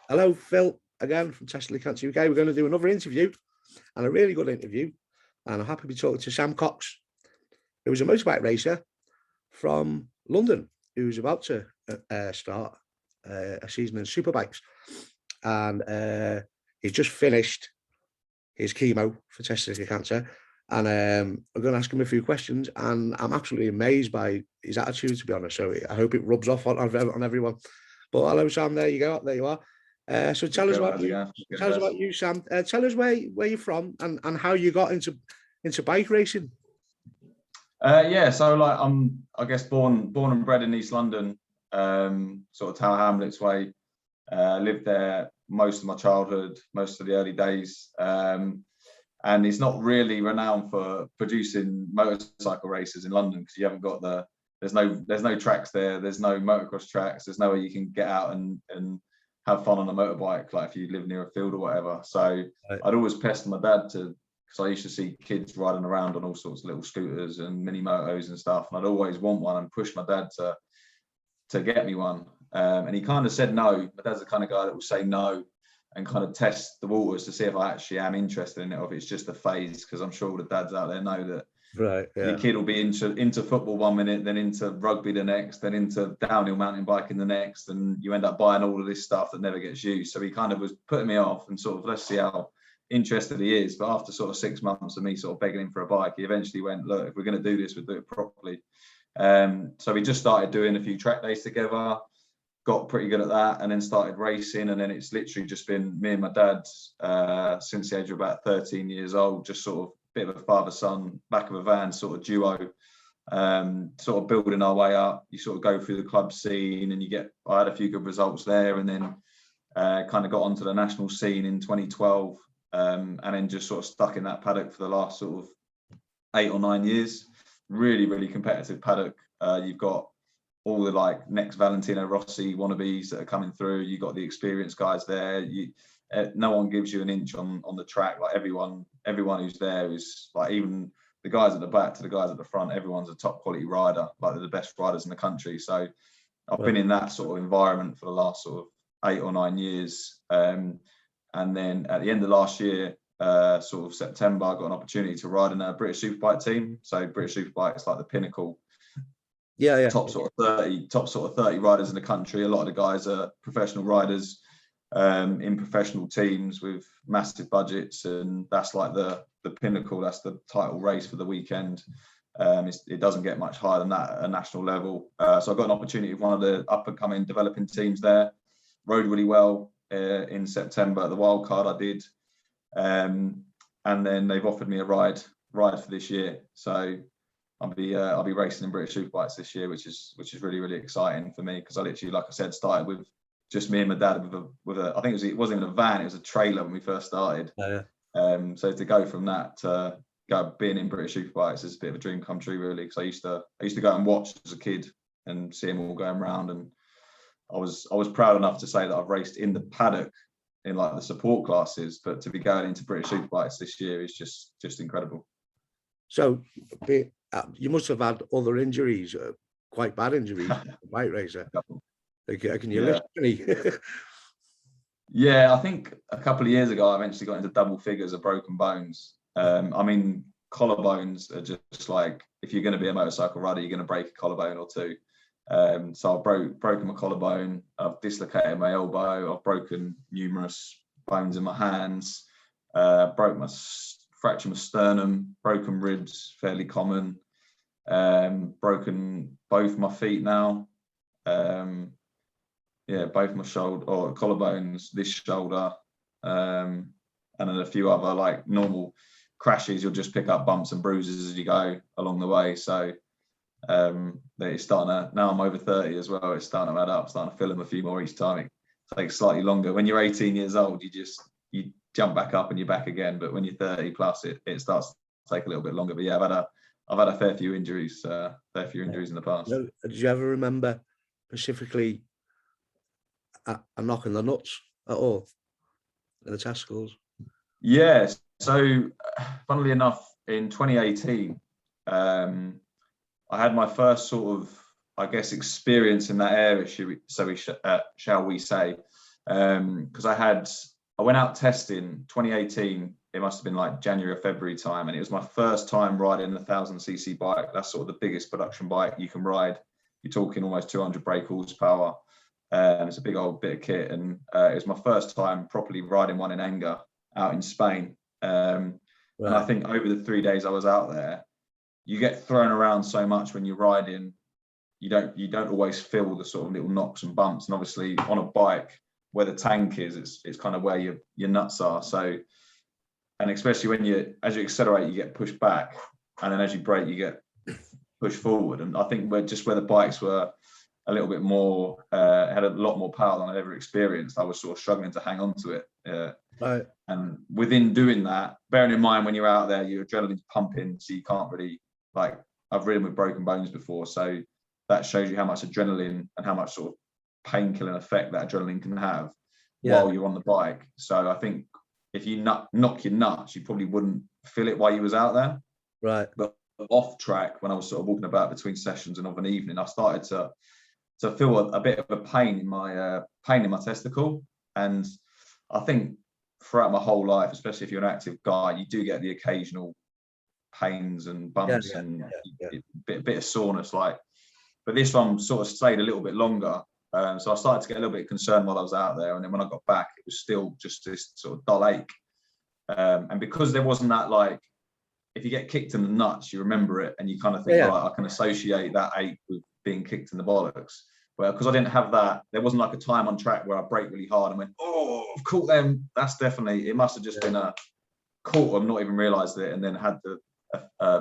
Hello, Phil, again from Testicular Cancer UK. We're going to do another interview, and a really good interview. And I'm happy to be talking to Sam Cox, who was a motorbike racer from London, who's about to start a season in Superbikes. And he's just finished his chemo for testicular cancer. And I'm going to ask him a few questions, and I'm absolutely amazed by his attitude, to be honest. So I hope it rubs off on everyone. But hello, Sam. There you go. There you are. So tell us about you. Tell us about you, Sam. Tell us where you're from and how you got into bike racing. Yeah, so like I'm, I guess, born and bred in East London, sort of Tower Hamlets way. Lived there most of my childhood, most of the early days, and it's not really renowned for producing motorcycle races in London because you haven't got there's no tracks there, there's no motocross tracks, there's no way you can get out and have fun on a motorbike, like if you live near a field or whatever. So I'd always pester my dad because I used to see kids riding around on all sorts of little scooters and mini motos and stuff, and I'd always want one and push my dad to get me one. And he kind of said no. My dad's the kind of guy that will say no and kind of test the waters to see if I actually am interested in it or if it's just a phase, because I'm sure all the dads out there know that your kid will be into football one minute, then into rugby the next, then into downhill mountain biking the next, and you end up buying all of this stuff that never gets used. So he kind of was putting me off and sort of, let's see how interested he is. But after sort of 6 months of me sort of begging him for a bike, he eventually went, look, if we're going to do this, we'll do it properly. So we just started doing a few track days together, got pretty good at that, and then started racing. And then it's literally just been me and my dad since the age of about 13 years old, just sort of bit of a father-son, back of a van sort of duo, sort of building our way up. You sort of go through the club scene and I had a few good results there, and then kind of got onto the national scene in 2012, and then just sort of stuck in that paddock for the last sort of 8 or 9 years. Really, really competitive paddock. You've got all the like next Valentino Rossi wannabes that are coming through. You've got the experienced guys there. No one gives you an inch on the track. Like everyone who's there is like, even the guys at the back to the guys at the front, everyone's a top quality rider. Like they're the best riders in the country. So I've been in that sort of environment for the last sort of 8 or 9 years. And then at the end of last year, sort of September, I got an opportunity to ride in a British Superbike team. So British Superbike is like the pinnacle. Top sort of 30 riders in the country. A lot of the guys are professional riders in professional teams with massive budgets, and that's like the pinnacle. That's the title race for the weekend. It doesn't get much higher than that at a national level. So I got an opportunity with one of the up and coming developing teams there. Rode really well in September. The wild card I did, and then they've offered me a ride for this year. So I'll be racing in British Superbikes this year, which is really, really exciting for me, because I literally, like I said, started with just me and my dad with a I think it wasn't even a van, it was a trailer when we first started. So to go from that to being in British Superbikes is a bit of a dream come true, really, because I used to go and watch as a kid and see them all going around, and I was proud enough to say that I've raced in the paddock in like the support classes, but to be going into British Superbikes this year is just incredible. So you must have had other injuries, quite bad injuries, bike racer. Can you list any? Yeah, I think a couple of years ago I eventually got into double figures of broken bones. I mean, collarbones are just like, if you're going to be a motorcycle rider, you're going to break a collarbone or two. So I've broken my collarbone, I've dislocated my elbow, I've broken numerous bones in my hands, fractured my sternum, broken ribs, fairly common, broken both my feet now, both my shoulder or collarbones, this shoulder, and then a few other like normal crashes. You'll just pick up bumps and bruises as you go along the way. So it's starting to, now I'm over 30 as well, it's starting to add up, starting to fill them a few more each time. It takes slightly longer. When you're 18 years old, you jump back up and you're back again, but when you're 30 plus, it starts to take a little bit longer. But yeah, I've had a fair few injuries in the past. Did you ever remember specifically a knock in the nuts at all in the testicles? Yeah, so funnily enough, in 2018, I had my first sort of, I guess, experience in that area, shall we say. because I went out testing 2018. It must have been like January or February time, and it was my first time riding a 1000cc bike. That's sort of the biggest production bike you can ride. You're talking almost 200 brake horsepower. It's a big old bit of kit, and it was my first time properly riding one in anger out in Spain. And I think over the 3 days I was out there, you get thrown around so much when you're riding. You don't always feel the sort of little knocks and bumps, and obviously on a bike where the tank is, it's kind of where your nuts are. So, and especially when as you accelerate, you get pushed back, and then as you brake, you get pushed forward. And I think where the bikes were a little bit more, had a lot more power than I'd ever experienced, I was sort of struggling to hang on to it. Right. And within doing that, bearing in mind when you're out there, your adrenaline's pumping, so you can't really, like, I've ridden with broken bones before, so that shows you how much adrenaline and how much sort of painkilling effect that adrenaline can have while you're on the bike. So I think if you knock your nuts, you probably wouldn't feel it while you was out there. Right. But off track, when I was sort of walking about between sessions and of an evening, I started to feel a bit of a pain in my testicle. And I think throughout my whole life, especially if you're an active guy, you do get the occasional pains and bumps and a bit of soreness, like. But this one sort of stayed a little bit longer. So I started to get a little bit concerned while I was out there. And then when I got back, it was still just this sort of dull ache. And because there wasn't that, like, if you get kicked in the nuts, you remember it and you kind of think, right, I can associate that ache with being kicked in the bollocks. Well, because I didn't have that, there wasn't like a time on track where I brake really hard and went, oh, I've caught them. That's definitely, it must have just been a caught them, not even realised it, and then had the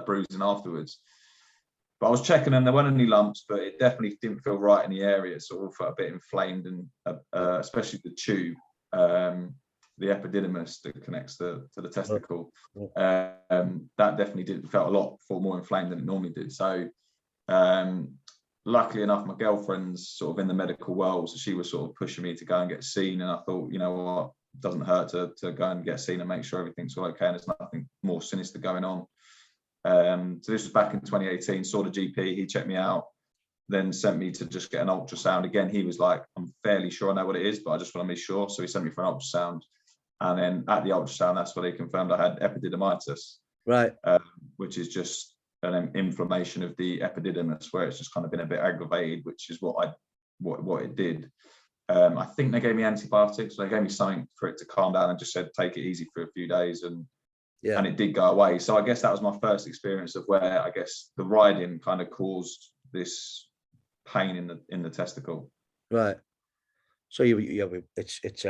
bruising afterwards. But I was checking and there weren't any lumps, but it definitely didn't feel right in the area. It sort of felt a bit inflamed, and especially the tube, the epididymis that connects to the testicle. That definitely felt a lot more inflamed than it normally did. So luckily enough, my girlfriend's sort of in the medical world, so she was sort of pushing me to go and get seen. And I thought, you know what, it doesn't hurt to go and get seen and make sure everything's all okay and there's nothing more sinister going on. So this was back in 2018, saw the GP, he checked me out, then sent me to just get an ultrasound. Again, he was like, I'm fairly sure I know what it is, but I just want to be sure. So he sent me for an ultrasound. And then at the ultrasound, that's where they confirmed I had epididymitis, Right. Which is just an inflammation of the epididymis, where it's just kind of been a bit aggravated, which is what it did. I think they gave me antibiotics. So they gave me something for it to calm down and just said, take it easy for a few days. And it did go away. So I guess that was my first experience of where I guess the riding kind of caused this pain in the testicle. Right. So it's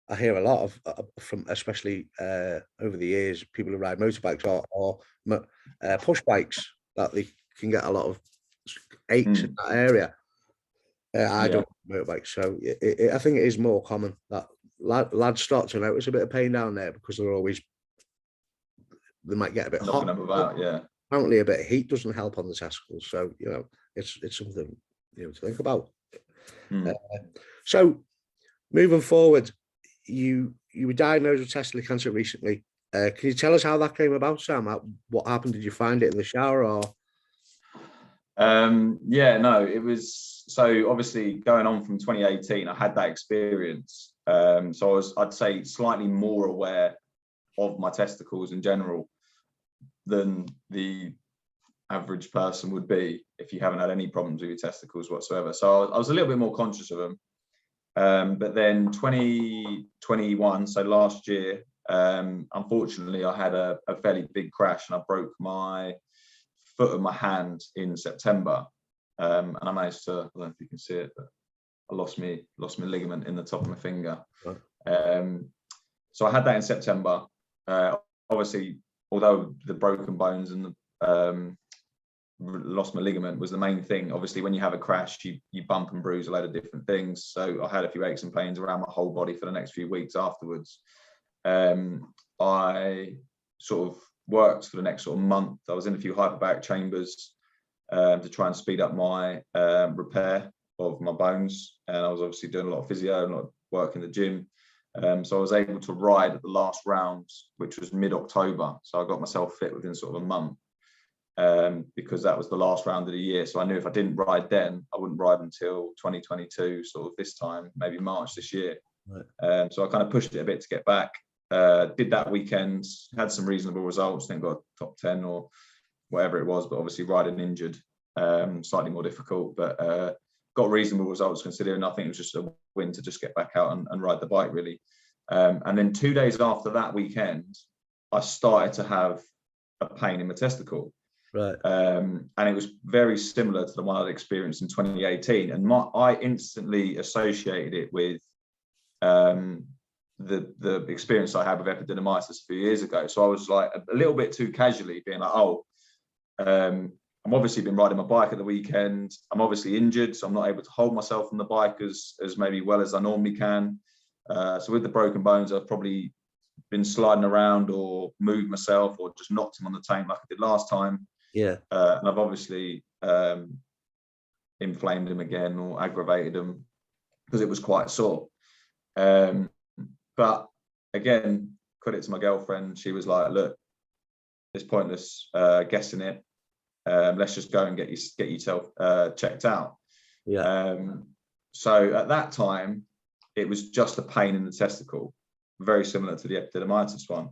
I hear a lot of from, especially over the years, people who ride motorbikes or push bikes, that they can get a lot of aches in that area. I don't motorbikes, so I think it is more common that lads start to notice a bit of pain down there because they might get a bit hot. About, Apparently, a bit of heat doesn't help on the testicles, so it's something to think about. So moving forward, you were diagnosed with testicular cancer recently. Can you tell us how that came about, Sam? What happened? Did you find it in the shower or? No, it was, so obviously going on from 2018, I had that experience. So I'd say slightly more aware of my testicles in general than the average person would be if you haven't had any problems with your testicles whatsoever. So I was a little bit more conscious of them. But then 2021, so last year, unfortunately, I had a fairly big crash and I broke my foot of my hand in September. And I managed to, I don't know if you can see it, but I lost my ligament in the top of my finger. So I had that in September. Obviously, although the broken bones and the lost my ligament was the main thing. Obviously, when you have a crash, you bump and bruise a load of different things. So I had a few aches and pains around my whole body for the next few weeks afterwards. I sort of worked for the next sort of month. I was in a few hyperbaric chambers to try and speed up my repair of my bones. And I was obviously doing a lot of physio and a lot of work in the gym. So I was able to ride at the last round, which was mid-October. So I got myself fit within sort of a month. because that was the last round of the year. So I knew if I didn't ride then, I wouldn't ride until 2022, sort of this time, maybe March this year. Right. So I kind of pushed it a bit to get back. Did that weekend, had some reasonable results, then got top 10 or whatever it was, but obviously riding injured, slightly more difficult, but got reasonable results considering. I think it was just a win to just get back out and ride the bike, really. And then 2 days after that weekend, I started to have a pain in my testicle. Right. And it was very similar to the one I'd experienced in 2018. And I instantly associated it with the experience I had with epididymitis a few years ago. So I was like a little bit too casually being like, oh, I'm obviously been riding my bike at the weekend. I'm obviously injured, so I'm not able to hold myself on the bike as maybe well as I normally can. So with the broken bones, I've probably been sliding around or moved myself or just knocked him on the tank like I did last time. Yeah. And I've obviously inflamed him again or aggravated him because it was quite sore. But again, credit to my girlfriend. She was like, look, it's pointless guessing it. Let's just go and get yourself checked out. Yeah. So at that time, it was just a pain in the testicle, very similar to the epididymitis one.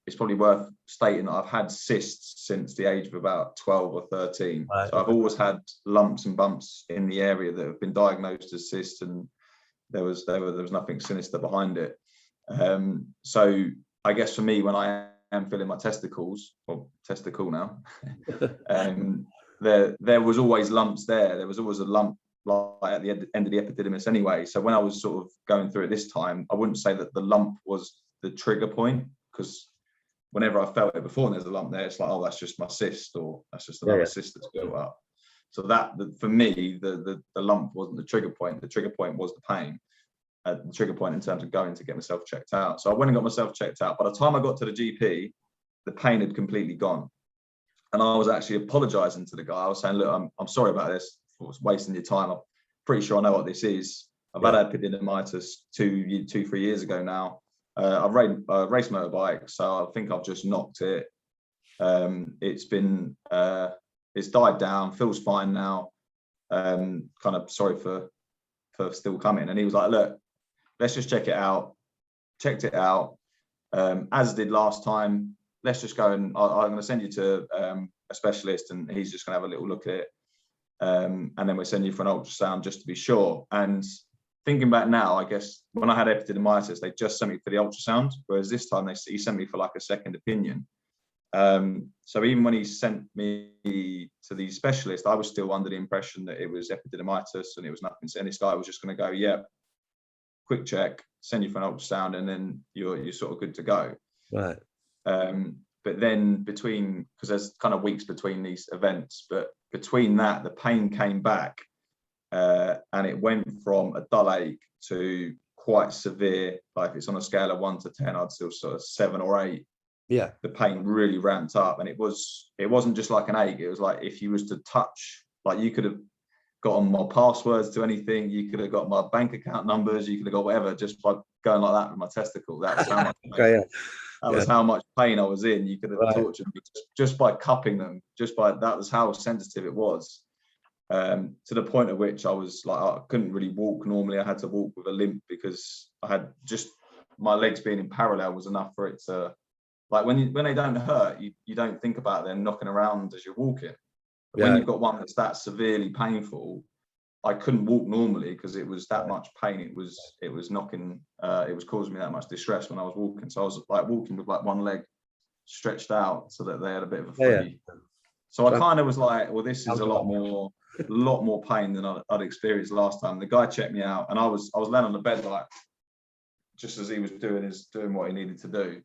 It's probably worth stating that I've had cysts since the age of about 12 or 13. Right. So I've always had lumps and bumps in the area that have been diagnosed as cysts, and there was nothing sinister behind it. So I guess for me, when I am feeling my testicles, or testicle now, there was always lumps there. There was always a lump like at the end of the epididymis anyway. So when I was sort of going through it this time, I wouldn't say that the lump was the trigger point, because whenever I felt it before and there's a lump there, it's like, oh, that's just my cyst, or that's just another cyst that's built up. So that, for me, the lump wasn't the trigger point. The trigger point was the pain. The trigger point in terms of going to get myself checked out. So I went and got myself checked out. By the time I got to the GP, the pain had completely gone. And I was actually apologizing to the guy. I was saying, look, I'm sorry about this. I was wasting your time. I'm pretty sure I know what this is. I've had epididymitis 2-3 years ago now. I've raced motorbike, so I think I've just knocked it. It's died down, feels fine now. Kind of sorry for still coming. And he was like, look, let's just check it out. Checked it out, as did last time. Let's just go and I'm going to send you to a specialist, and he's just going to have a little look at it. And then we'll send you for an ultrasound just to be sure. And thinking back now, I guess when I had epididymitis, they just sent me for the ultrasound, whereas this time he sent me for like a second opinion. So even when he sent me to the specialist, I was still under the impression that it was epididymitis and it was nothing. And this guy was just going to go, yeah, quick check, send you for an ultrasound, and then you're sort of good to go. Right. But then because there's kind of weeks between these events, but between that, the pain came back, and it went from a dull ache to quite severe. Like, it's on a scale of 1 to 10, I'd still sort of 7 or 8. Yeah, the pain really ramped up, and it wasn't just like an ache. It was like if you was to touch, like, you could have gotten my passwords to anything, you could have got my bank account numbers, you could have got whatever, just by going like that with my testicle. That was how much pain, was how much pain I was in. You could have tortured me just by cupping them, that was how sensitive it was. To the point at which I was like, I couldn't really walk normally. I had to walk with a limp because I had just my legs being in parallel was enough for it to, like, when they don't hurt, you don't think about them knocking around as you're walking. But when you've got one that's that severely painful, I couldn't walk normally because it was that much pain. It was knocking, it was causing me that much distress when I was walking. So I was like walking with like one leg stretched out so that they had a bit of a free. So I kind of was like, well, this is a lot more pain than I'd experienced last time. The guy checked me out, and I was laying on the bed, like, just as he was doing what he needed to do.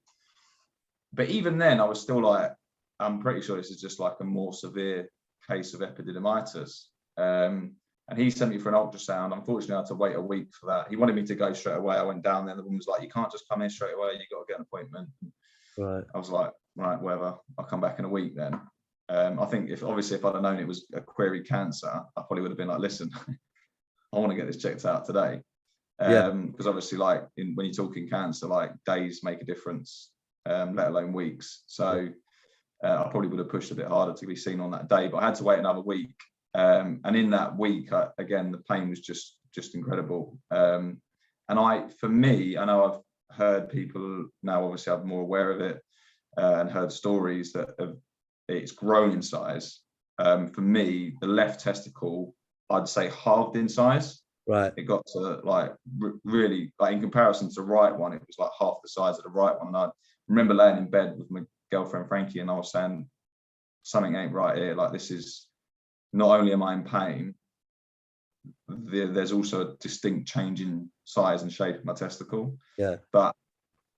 But even then, I was still like, I'm pretty sure this is just like a more severe case of epididymitis. And he sent me for an ultrasound. Unfortunately, I had to wait a week for that. He wanted me to go straight away. I went down there, and the woman was like, you can't just come in straight away. You got to get an appointment. Right. I was like, right, whatever. I'll come back in a week then. I think if I'd have known it was a query cancer, I probably would have been like, listen, I want to get this checked out today. Because obviously, like, when you're talking cancer, like, days make a difference, let alone weeks. So I probably would have pushed a bit harder to be seen on that day, but I had to wait another week. And in that week, again, the pain was just incredible. And for me, I know I've heard people now, obviously I'm more aware of it, and heard stories that it's grown in size. For me, the left testicle, I'd say halved in size. Right. It got to like really, like in comparison to the right one, it was like half the size of the right one. And I remember laying in bed with my girlfriend Frankie, and I was saying, something ain't right here. Like, this is, not only am I in pain, there's also a distinct change in size and shape of my testicle. Yeah. But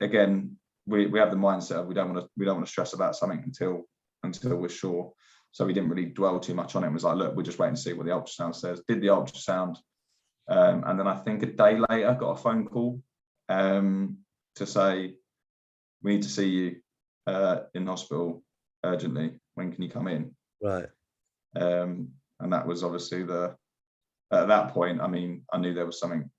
again, we have the mindset of we don't want to stress about something until we're sure. So we didn't really dwell too much on it. It was like, look, we're just waiting to see what the ultrasound says. Did the ultrasound, and then I think a day later got a phone call to say, we need to see you in hospital urgently. When can you come in? Right. And that was obviously at that point, I mean, I knew there was something.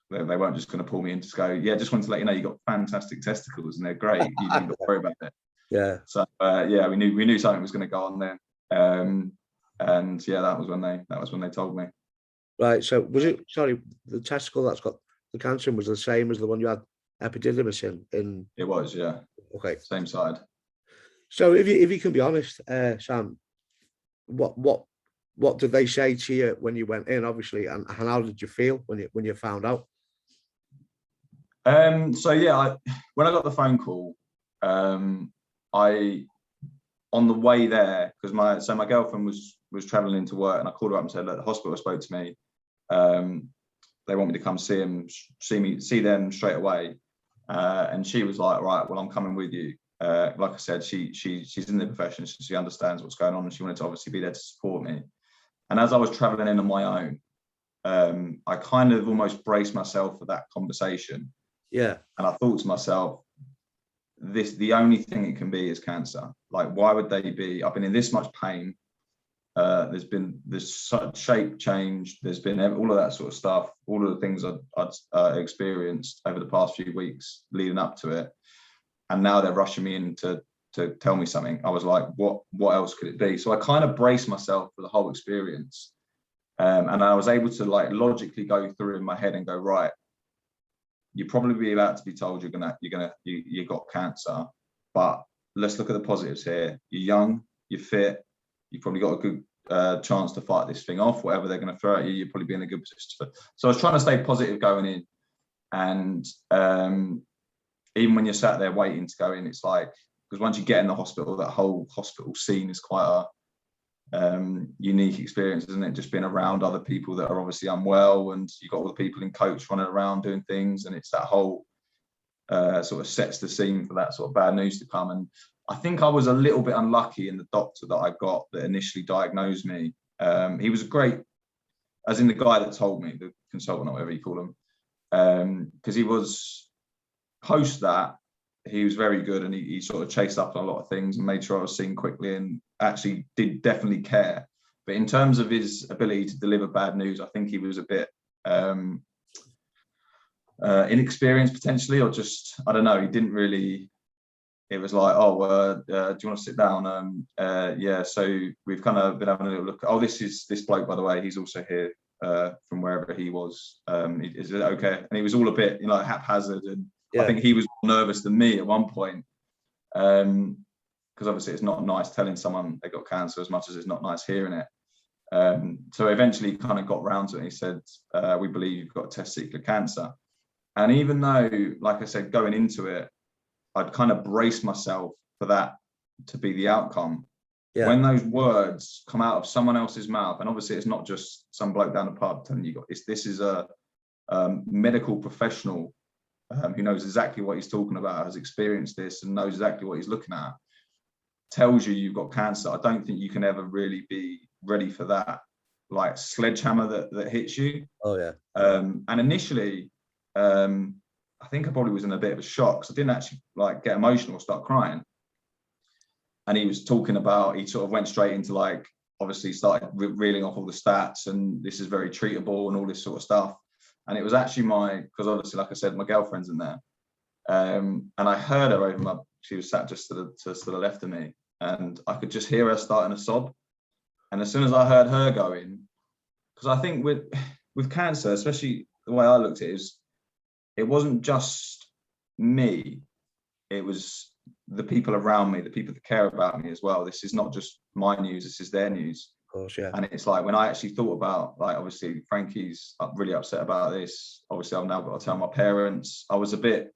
They weren't just going to pull me in to go, yeah, just wanted to let you know you got fantastic testicles and they're great. You didn't got to worry about it. Yeah. So yeah, we knew something was going to go on there. And yeah, that was when they told me. Right. So was it, sorry, the testicle that's got the cancer was the same as the one you had epididymis in? It was, yeah. Okay. Same side. So if you can be honest, Sam, what did they say to you when you went in, obviously, and how did you feel when you found out? So yeah, when I got the phone call, I, on the way there, because my girlfriend was traveling into work, and I called her up and said, look, the hospital spoke to me. They want me to come see them straight away. And she was like, right, well, I'm coming with you. Like I said, she's in the profession, so she understands what's going on, and she wanted to obviously be there to support me. And as I was traveling in on my own, I kind of almost braced myself for that conversation. Yeah. And I thought to myself, the only thing it can be is cancer. Like, why would they be? I've been in this much pain. There's such shape change. There's been all of that sort of stuff. All of the things I'd experienced over the past few weeks leading up to it, and now they're rushing me in to tell me something. I was like, what else could it be? So I kind of braced myself for the whole experience, and I was able to like logically go through in my head and go, right, you're probably about to be told you got cancer, but let's look at the positives here. You're young, you're fit, you've probably got a good chance to fight this thing off. Whatever they're going to throw at you, you'll probably be in a good position. So I was trying to stay positive going in, and even when you're sat there waiting to go in, it's like, because once you get in the hospital, that whole hospital scene is quite a unique experience, isn't it? Just being around other people that are obviously unwell, and you've got all the people in coach running around doing things, and it's that whole sort of sets the scene for that sort of bad news to come. And I think I was a little bit unlucky in the doctor that I got that initially diagnosed me. He was great, as in the guy that told me, the consultant or whatever you call him, because he was post that, he was very good, and he sort of chased up on a lot of things and made sure I was seen quickly, and actually did definitely care. But in terms of his ability to deliver bad news, I think he was a bit inexperienced potentially, or just, I don't know, he didn't really, it was like, oh, do you want to sit down? Yeah, so we've kind of been having a little look. Oh, this bloke, by the way, he's also here from wherever he was. Is it okay? And he was all a bit, haphazard, and yeah. I think he was more nervous than me at one point, because obviously it's not nice telling someone they got cancer as much as it's not nice hearing it. So eventually he kind of got round to it, and he said, we believe you've got testicular cancer. And even though, like I said, going into it, I'd kind of braced myself for that to be the outcome. Yeah. When those words come out of someone else's mouth, and obviously it's not just some bloke down the pub telling you, this is a medical professional who knows exactly what he's talking about, has experienced this and knows exactly what he's looking at, tells you you've got cancer. I don't think you can ever really be ready for that, like, sledgehammer that hits you. Oh yeah. And initially, I think I probably was in a bit of a shock, because I didn't actually like get emotional or start crying. And he was talking about, he sort of went straight into, like, obviously started reeling off all the stats, and this is very treatable and all this sort of stuff. And it was actually because obviously, like I said, my girlfriend's in there. And I heard her over she was sat just to the left of me. and I could just hear her starting to sob. And as soon as I heard her going, because I think with cancer, especially the way I looked at it, is it wasn't just me, it was the people around me, the people that care about me as well. This is not just my news, this is their news. Of course, yeah. And it's like, when I actually thought about, like, obviously Frankie's really upset about this. Obviously, I've now got to tell my parents. I was a bit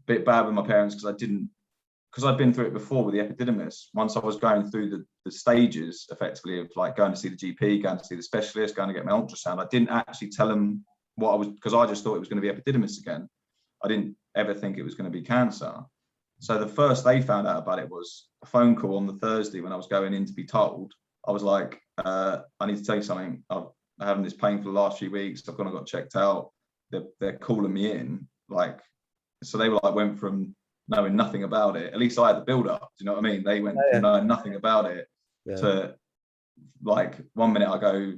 bad with my parents because I'd been through it before with the epididymis. Once I was going through the stages, effectively, of like going to see the GP, going to see the specialist, going to get my ultrasound, I didn't actually tell them what I was, because I just thought it was going to be epididymis again. I didn't ever think it was going to be cancer. So the first they found out about it was a phone call on the Thursday when I was going in to be told. I was like, I need to tell you something. I'm having this pain for the last few weeks. I've gone and got checked out. They're calling me in. Like, so they were like, went from knowing nothing about it. At least I had the build up. Do you know what I mean? They went from knowing nothing about it to, like, 1 minute I go,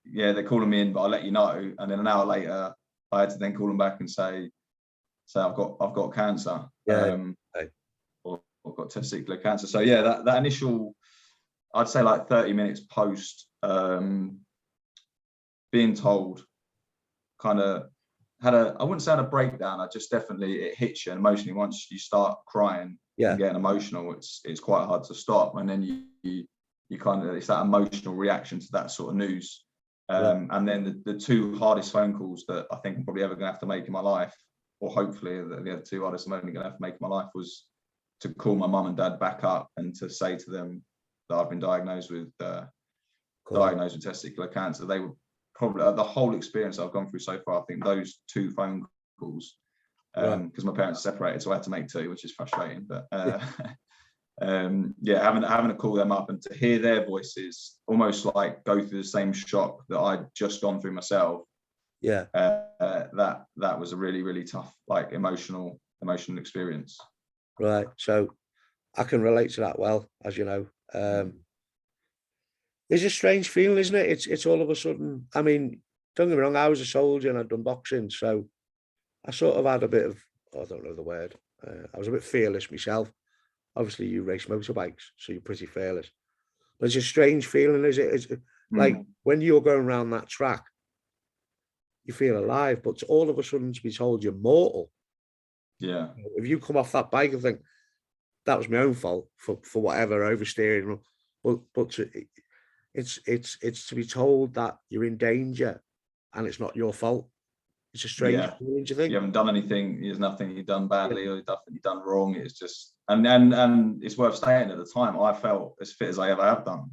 yeah, they're calling me in, but I'll let you know. And then an hour later, I had to then call them back and say I've got cancer. Or I've got testicular cancer. So yeah, that initial, I'd say like 30 minutes post being told, kind of I wouldn't say had a breakdown. I just definitely, it hits you emotionally. Once you start crying and getting emotional, it's quite hard to stop. And then you kind of, it's that emotional reaction to that sort of news. And then the two hardest phone calls that I think I'm probably ever gonna have to make in my life, or hopefully the other two hardest I'm only gonna have to make in my life, was to call my mum and dad back up and to say to them that I've been diagnosed with testicular cancer. They were probably the whole experience I've gone through so far. I think those two phone calls, because my parents are separated, so I had to make two, which is frustrating. But having to call them up and to hear their voices, almost like go through the same shock that I'd just gone through myself. That was a really, really tough, like, emotional experience. Right. So I can relate to that well, as you know. It's a strange feeling, isn't it? It's all of a sudden, I mean, don't get me wrong, I was a soldier and I'd done boxing, so I sort of had a bit of, I don't know the word, I was a bit fearless myself. Obviously, you race motorbikes, so you're pretty fearless. But it's a strange feeling, is it? It's like when you're going around that track, you feel alive, but all of a sudden to be told you're mortal. Yeah. If you come off that bike and think, that was my own fault for whatever, oversteering, but it's to be told that you're in danger and it's not your fault. It's a strange feeling, do you think? You haven't done anything, there's nothing you've done badly or nothing you've done wrong. It's just, and it's worth saying, at the time I felt as fit as I ever have done.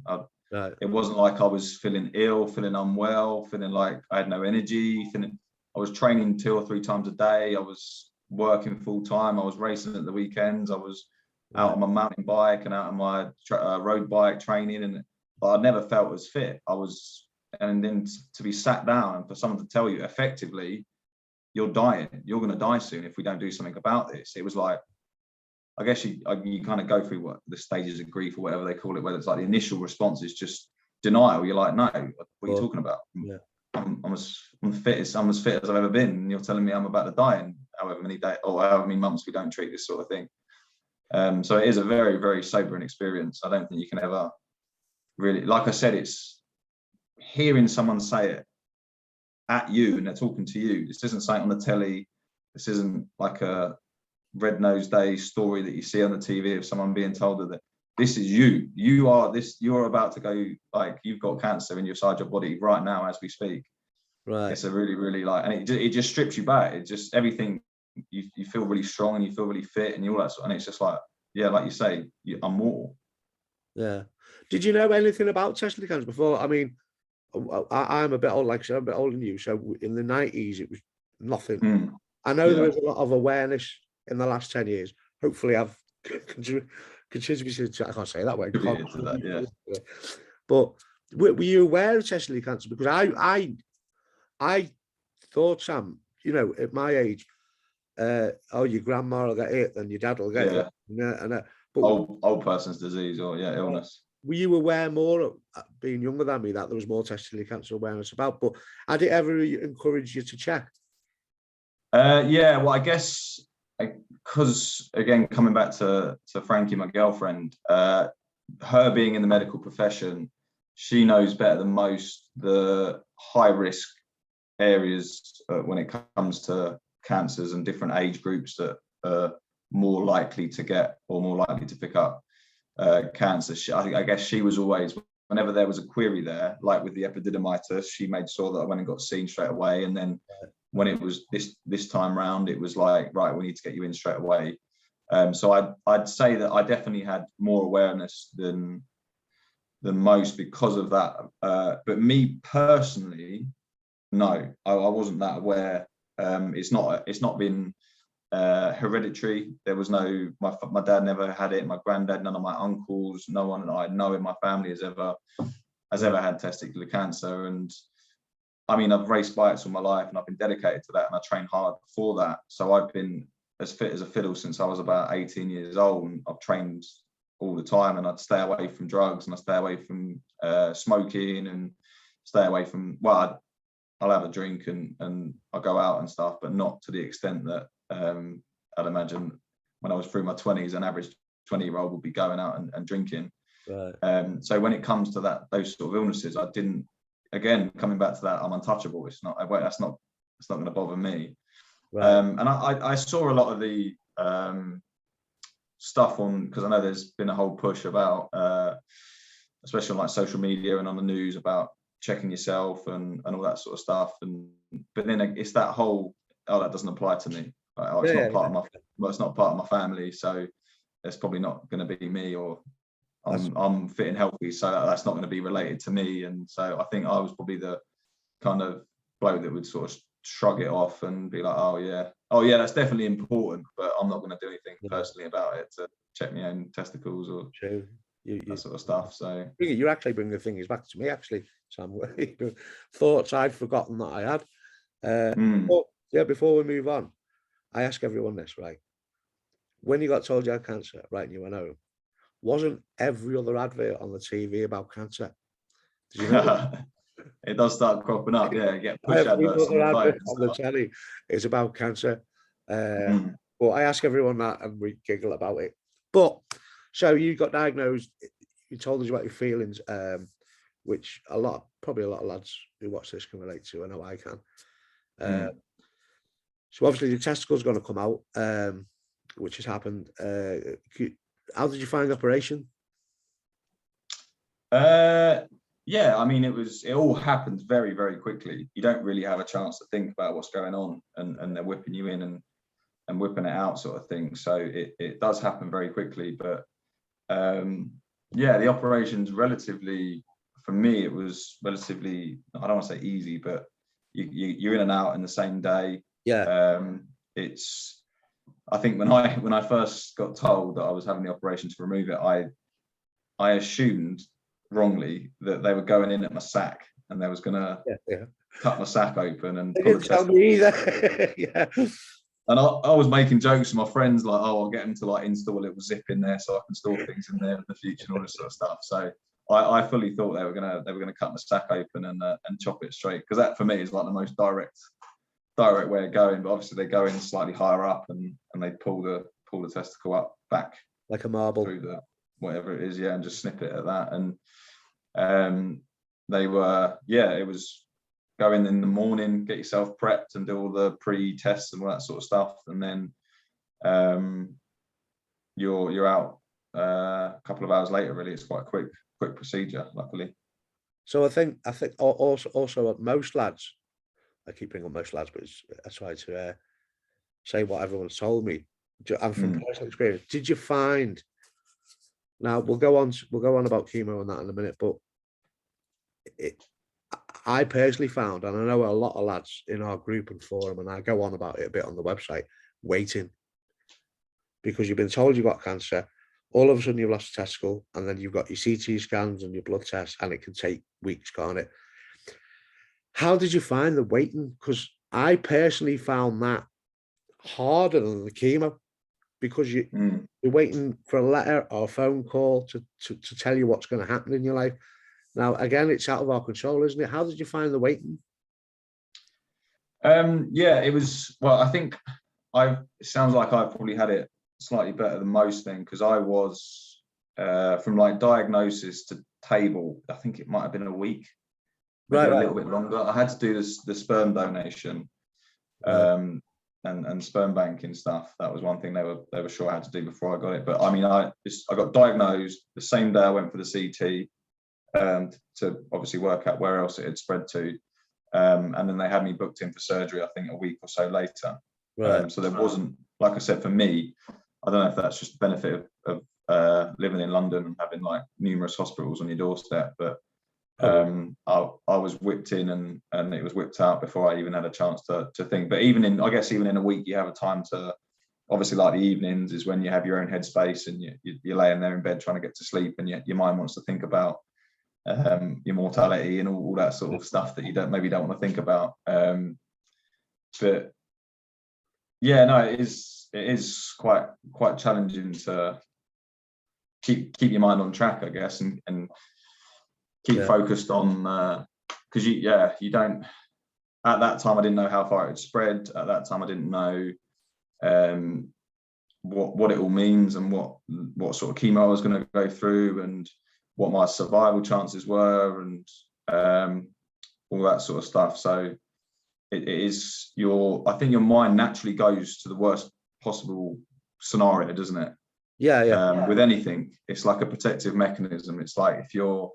It wasn't like I was feeling ill, feeling unwell, feeling like I had no energy, I was training 2 or 3 times a day. I was working full time. I was racing at the weekends. I was out on my mountain bike and out on my road bike training, but I never felt as fit. And then to be sat down and for someone to tell you effectively, you're dying, you're going to die soon if we don't do something about this. It was like, I guess you kind of go through what the stages of grief or whatever they call it, whether it's like the initial response is just denial. You're like, no, what are you talking about? I'm as fit as I've ever been, and you're telling me I'm about to die in however many days or however many months we don't treat this sort of thing. So it is a very, very sobering experience. I don't think you can ever really, like I said, it's hearing someone say it at you and they're talking to you. This isn't something on the telly. This isn't like a Red Nose Day story that you see on the TV of someone being told that this is you. You're about to go, like, you've got cancer inside your body right now as we speak. Right. It's a really, really, like, and it just strips you back. It just, everything, you feel really strong and you feel really fit and all that sort, and it's just like, yeah, like you say, I'm mortal. Yeah. Did you know anything about testicular cancer before? I mean, I'm a bit old, like I said, I'm a bit older than you. So in the 90s, it was nothing. I know there was a lot of awareness in the last 10 years. Hopefully I've contributed, I can't say that way. But were you aware of testicular cancer? Because I thought, Sam, you know, at my age, your grandma will get it, then your dad will get it. But old person's disease or illness. Were you aware more, being younger than me, that there was more testicular cancer awareness about? But had it ever encouraged you to check? Well, I guess because again, coming back to Frankie, my girlfriend, her being in the medical profession, she knows better than most the high risk areas when it comes to cancers and different age groups that are more likely to get or more likely to pick up cancer. I guess she was always, whenever there was a query there, like with the epididymitis, she made sure that I went and got seen straight away. And then when it was this time round, it was like, right, we need to get you in straight away. So I'd say that I definitely had more awareness than most because of that. But me personally, no, I wasn't that aware. It's not been hereditary. There was no, my dad never had it, my granddad, none of my uncles, no one that I know in my family has ever had testicular cancer. And I mean, I've raced bikes all my life and I've been dedicated to that and I train hard for that. So I've been as fit as a fiddle since I was about 18 years old, and I've trained all the time, and I'd stay away from drugs and I stay away from smoking and stay away from, well, I'll have a drink and I'll go out and stuff, but not to the extent that I'd imagine when I was through my 20s, an average 20-year-old would be going out and drinking. Right. So when it comes to those sort of illnesses, I didn't, again, coming back to that, I'm untouchable. It's not going to bother me. Right. And I saw a lot of the stuff on, because I know there's been a whole push about, especially on like social media and on the news, about checking yourself and all that sort of stuff. But then it's that whole, oh, that doesn't apply to me. Like, oh, it's not part of my, it's not part of my family, so it's probably not going to be me, or I'm fit and healthy, so that's not going to be related to me. And so I think I was probably the kind of bloke that would sort of shrug it off and be like, oh yeah, that's definitely important, but I'm not going to do anything personally about it to check my own testicles or that sort of stuff. So you actually bring the things back to me, actually, Sam. Thoughts I'd forgotten that I had. But yeah, before we move on, I ask everyone this, right? When you got told you had cancer, right, and you went home, wasn't every other advert on the TV about cancer? Did you know? It does start cropping up, yeah. Get push adverts on the telly is about cancer. But I ask everyone that, and we giggle about it. But so you got diagnosed. You told us about your feelings, which probably a lot of lads who watch this can relate to. I know I can. So obviously the testicle's going to come out, which has happened. How did you find the operation? Yeah, I mean, it all happened very, very quickly. You don't really have a chance to think about what's going on, and they're whipping you in and whipping it out, sort of thing. So it does happen very quickly. But yeah, the operation's relatively, for me, it was relatively, I don't want to say easy, but you're in and out in the same day. Yeah. I think when I first got told that I was having the operation to remove it, I assumed wrongly that they were going in at my sack and they was gonna cut my sack open and they didn't tell me either. Yeah. And I was making jokes with my friends, like, oh, I'll get them to like install a little zip in there so I can store things in there in the future and all this sort of stuff. So I fully thought they were gonna cut my sack open and chop it straight, because that for me is like the most direct way of going. But obviously they go in slightly higher up and they pull the testicle up back like a marble through the whatever it is, and just snip it at that. And they were, it was go in the morning, get yourself prepped and do all the pre-tests and all that sort of stuff, and then you're out a couple of hours later. Really, it's quite a quick procedure, luckily. So I think also most lads, I keep bringing up most lads, but I try to say what everyone's told me. And from personal experience, did you find? Now we'll go on about chemo and that in a minute, but I personally found, and I know a lot of lads in our group and forum, and I go on about it a bit on the website, waiting, because you've been told you've got cancer, all of a sudden you've lost a testicle, and then you've got your CT scans and your blood tests, and it can take weeks, can't it? How did you find the waiting? Because I personally found that harder than the chemo, because you're waiting for a letter or a phone call to tell you what's going to happen in your life. Now, again, it's out of our control, isn't it? How did you find the waiting? Yeah, it was, well, I think it sounds like I've probably had it slightly better than most then, because I was from like diagnosis to table, I think it might have been a week, maybe a little bit longer. I had to do the sperm donation and sperm banking stuff. That was one thing they were sure I had to do before I got it. But I mean, I got diagnosed the same day I went for the CT to obviously work out where else it had spread to. And then they had me booked in for surgery, I think a week or so later. So there wasn't, like I said, for me, I don't know if that's just the benefit of living in London and having like numerous hospitals on your doorstep, but I was whipped in and it was whipped out before I even had a chance to think. But even in a week, you have a time to, obviously, like the evenings is when you have your own headspace and you're laying there in bed trying to get to sleep, and your mind wants to think about your mortality and all that sort of stuff that you don't want to think about. But yeah, no, it is quite challenging to keep your mind on track, I guess, and keep focused on, because you don't, at that time I didn't know how far it had spread. At that time I didn't know what it all means and what sort of chemo I was going to go through and what my survival chances were and all that sort of stuff. So it is I think your mind naturally goes to the worst possible scenario, doesn't it? With anything, it's like a protective mechanism. It's like if your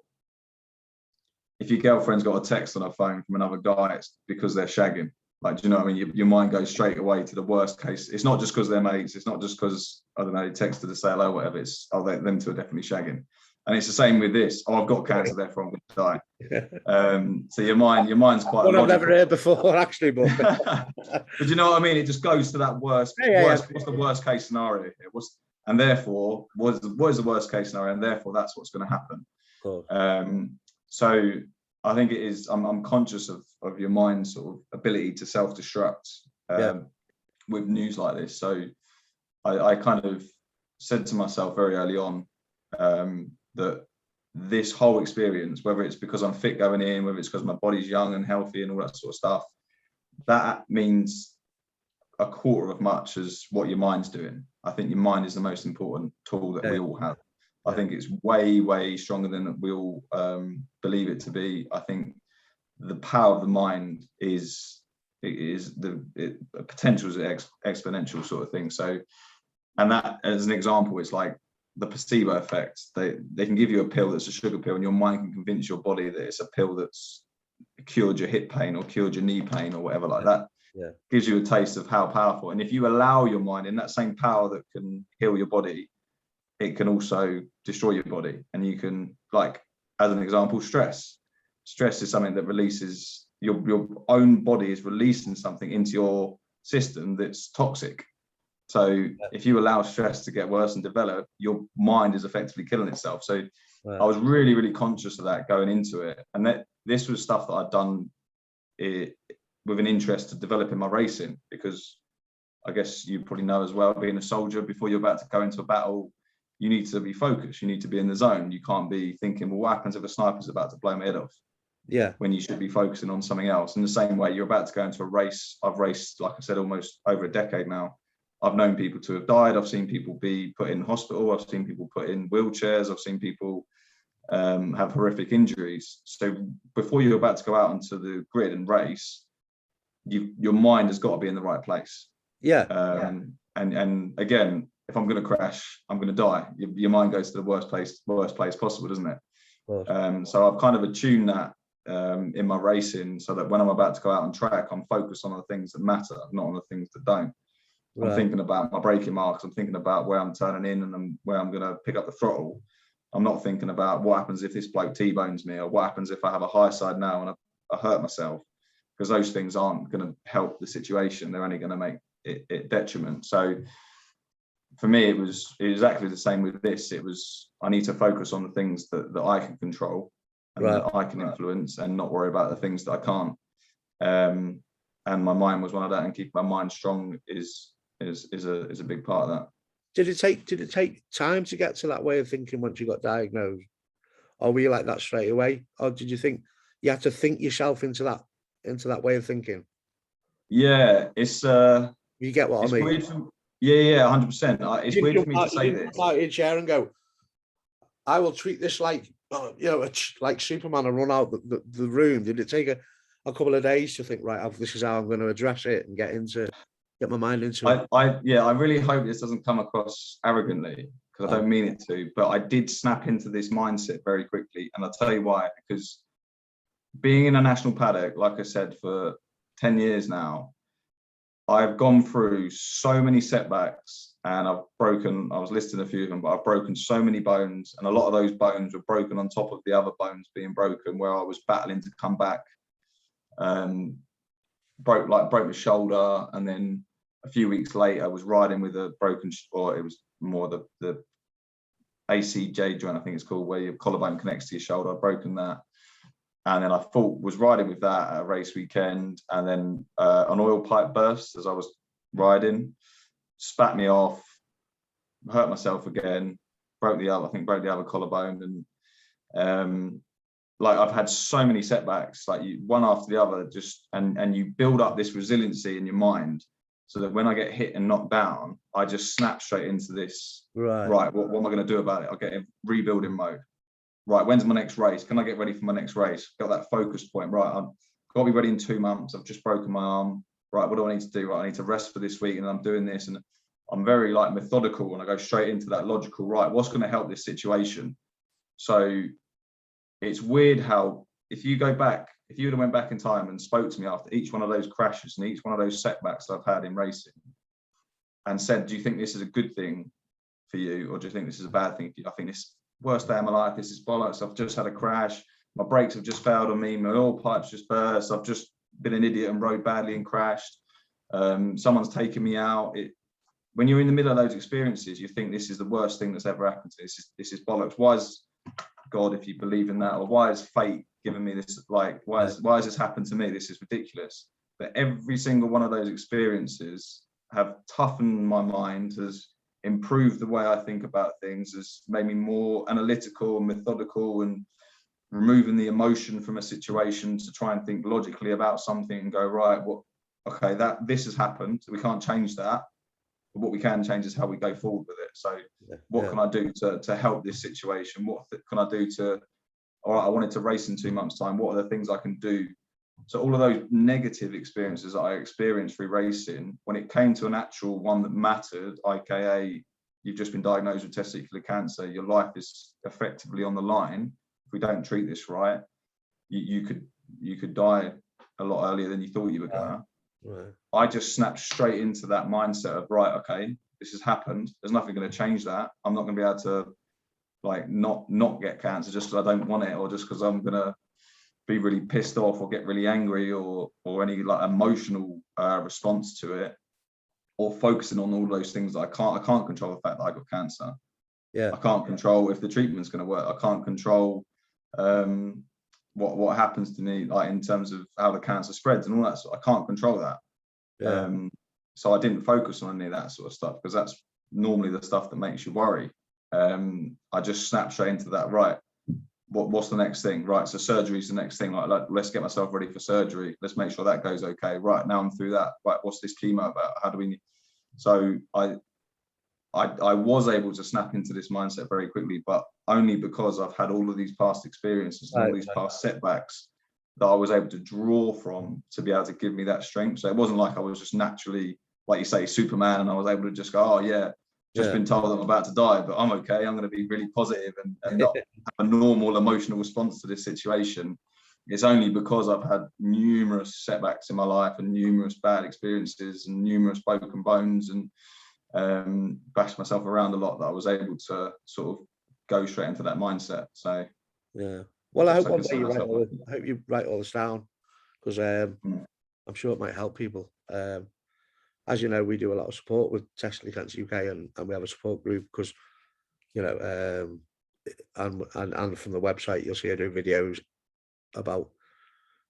girlfriend's got a text on her phone from another guy, it's because they're shagging. Like, do you know what I mean? Your mind goes straight away to the worst case. It's not just because they're mates. It's not just because, I don't know, they texted to say hello, whatever. It's, them two are definitely shagging. And it's the same with this. I've got cancer, therefore I'm going to die. So your mind's quite. One I've never heard before, actually, but. But you know what I mean? It just goes to that worst. What's the worst case scenario here? And therefore, what is the worst case scenario? And therefore, that's what's going to happen. Cool. So I think it is. I'm conscious of your mind's sort of ability to self-destruct with news like this. So I kind of said to myself very early on that this whole experience, whether it's because I'm fit going in, whether it's because my body's young and healthy and all that sort of stuff, that means a quarter of much as what your mind's doing. I think your mind is the most important tool that we all have. I think it's way, way stronger than we all believe it to be. I think the power of the mind the potential is exponential sort of thing. So, and that as an example, it's like the placebo effect. They can give you a pill that's a sugar pill, and your mind can convince your body that it's a pill that's cured your hip pain or cured your knee pain or whatever like that. Gives you a taste of how powerful. And if you allow your mind in that same power that can heal your body, it can also destroy your body. And you can, like, as an example, stress is something that releases your own body is releasing something into your system that's toxic. So if you allow stress to get worse and develop, your mind is effectively killing itself. So I was really, really conscious of that going into it. And that this was stuff that I'd done with an interest to develop in my racing, because I guess you probably know as well, being a soldier, before you're about to go into a battle, you need to be focused. You need to be in the zone. You can't be thinking, well, what happens if a sniper's about to blow my head off? When you should be focusing on something else. In the same way, you're about to go into a race. I've raced, like I said, almost over a decade now. I've known people to have died. I've seen people be put in hospital. I've seen people put in wheelchairs. I've seen people have horrific injuries. So before you're about to go out onto the grid and race, your mind has got to be in the right place. And again, if I'm going to crash, I'm going to die. Your mind goes to the worst place possible, doesn't it? So I've kind of attuned that in my racing, so that when I'm about to go out on track, I'm focused on the things that matter, not on the things that don't. I'm thinking about my braking marks. I'm thinking about where I'm turning in and where I'm going to pick up the throttle. I'm not thinking about what happens if this bloke T-bones me, or what happens if I have a high side now and I hurt myself, because those things aren't going to help the situation. They're only going to make it detriment. So for me, it was exactly the same with this. It was, I need to focus on the things that I can control and that I can influence, and not worry about the things that I can't. And my mind was one of that, and keeping my mind strong is a big part of that. Did it take time to get to that way of thinking once you got diagnosed, or were you like that straight away, or did you think you had to think yourself into that way of thinking? Yeah, it's You get what it's I mean? weird for, yeah, 100%. It's weird for me to say You this. jump out of your chair and go, I will treat this like, like Superman and run out the room. Did it take a couple of days to think, right, this is how I'm going to address it and get my mind into it? I really hope this doesn't come across arrogantly, because I don't mean it to, but I did snap into this mindset very quickly. And I'll tell you why, because being in a national paddock, like I said, for 10 years now, I've gone through so many setbacks, and I was listing a few of them, but I've broken so many bones, and a lot of those bones were broken on top of the other bones being broken, where I was battling to come back. Broke my shoulder, and then a few weeks later I was riding with a broken, or it was more the ACJ joint, I think it's called, where your collarbone connects to your shoulder. I'd broken that. And then I was riding with that at a race weekend, and then an oil pipe burst as I was riding, spat me off, hurt myself again, broke the other collarbone. And like, I've had so many setbacks, like one after the other, and you build up this resiliency in your mind, so that when I get hit and knocked down, I just snap straight into this, right, what am I going to do about it? I'll get in rebuilding mode. Right, when's my next race? Can I get ready for my next race? Got that focus point. Right, I've got to be ready in 2 months. I've just broken my arm. Right, what do I need to do? Right, I need to rest for this week, and I'm doing this. And I'm very like methodical, and I go straight into that logical, right, what's going to help this situation? So it's weird how, if you would have went back in time and spoke to me after each one of those crashes and each one of those setbacks I've had in racing, and said, do you think this is a good thing for you, or do you think this is a bad thing for you? I think this worst day of my life, this is bollocks, I've just had a crash, my brakes have just failed on me, my oil pipes just burst, I've just been an idiot and rode badly and crashed, someone's taken me out. When you're in the middle of those experiences, you think this is the worst thing that's ever happened to you. This is bollocks. Why is God, if you believe in that, or why is fate giving me this? Like, why has this happened to me? This is ridiculous. But every single one of those experiences have toughened my mind, has improved the way I think about things, has made me more analytical and methodical, and removing the emotion from a situation to try and think logically about something and go, right, okay, this has happened, we can't change that, but what we can change is how we go forward with it. So what can I do to help this situation? What can I do all right, I wanted to race in 2 months' time, what are the things I can do? So all of those negative experiences that I experienced through racing, when it came to an actual one that mattered, aka you've just been diagnosed with testicular cancer, your life is effectively on the line. If we don't treat this right, you could die a lot earlier than you thought you were gonna. Right. I just snapped straight into that mindset of, right, okay, this has happened. There's nothing going to change that. I'm not going to be able to like not get cancer just because I don't want it, or just because I'm going to be really pissed off or get really angry, or any like emotional response to it, or focusing on all those things that I can't control the fact that I got cancer. Yeah, I can't control if the treatment's going to work. I can't control what happens to me, like in terms of how the cancer spreads and all that. So I can't control that. Yeah. So I didn't focus on any of that sort of stuff, because that's normally the stuff that makes you worry. I just snapped straight into that. Right, what's the next thing? Right, so surgery's the next thing. Like let's get myself ready for surgery. Let's make sure that goes okay. Right, now I'm through that. Right, what's this chemo about? How do we? So I was able to snap into this mindset very quickly, but only because I've had all of these past experiences and all these past setbacks that I was able to draw from to be able to give me that strength. So it wasn't like I was just naturally, like you say, Superman, and I was able to just go, oh yeah, been told I'm about to die, but I'm okay. I'm going to be really positive and not have a normal emotional response to this situation. It's only because I've had numerous setbacks in my life and numerous bad experiences and numerous broken bones and bashed myself around a lot that I was able to sort of go straight into that mindset. So yeah, well, I hope one day I hope you write all this down, because I'm sure it might help people. As you know, we do a lot of support with Testicular Cancer UK, and we have a support group, because you know, and from the website you'll see I do videos about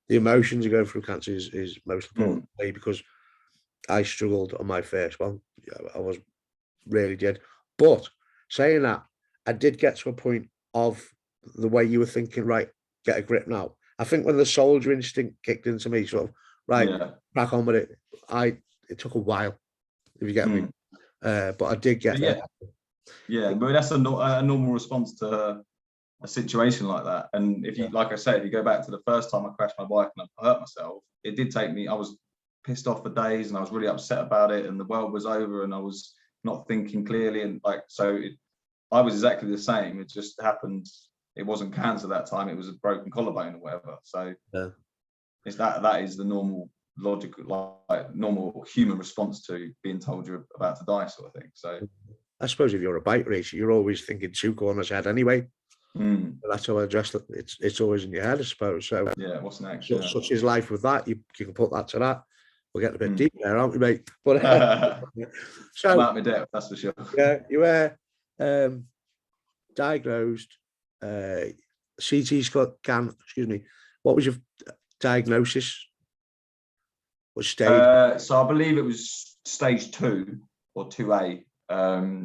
the emotions of going through cancer is most important to me, because I struggled on my first one. I was really did. But saying that, I did get to a point of the way you were thinking, right, get a grip now. I think when the soldier instinct kicked into me, sort of, right, crack on with it. It took a while. if you get me. But I did get yeah, yeah, but that's a normal response to a situation like that. And if you, like I said, if you go back to the first time I crashed my bike and I hurt myself, it did take me, I was pissed off for days and I was really upset about it and the world was over and I was not thinking clearly. And like, I was exactly the same. It just happened. It wasn't cancer that time. It was a broken collarbone or whatever. So it's that is the normal logical, like normal human response to being told you're about to die, sort of thing. So I suppose if you're a bike racer, you're always thinking 2 corners ahead anyway. That's how I address it. It's always in your head, I suppose. So yeah, what's next? Such is life with that. You can put that to that. We're getting a bit deep there, aren't we, mate? But I'm out my depth, that's for sure. Yeah, you were diagnosed. CT scan. Excuse me. What was your diagnosis? What stage? So I believe it was stage 2 or 2A.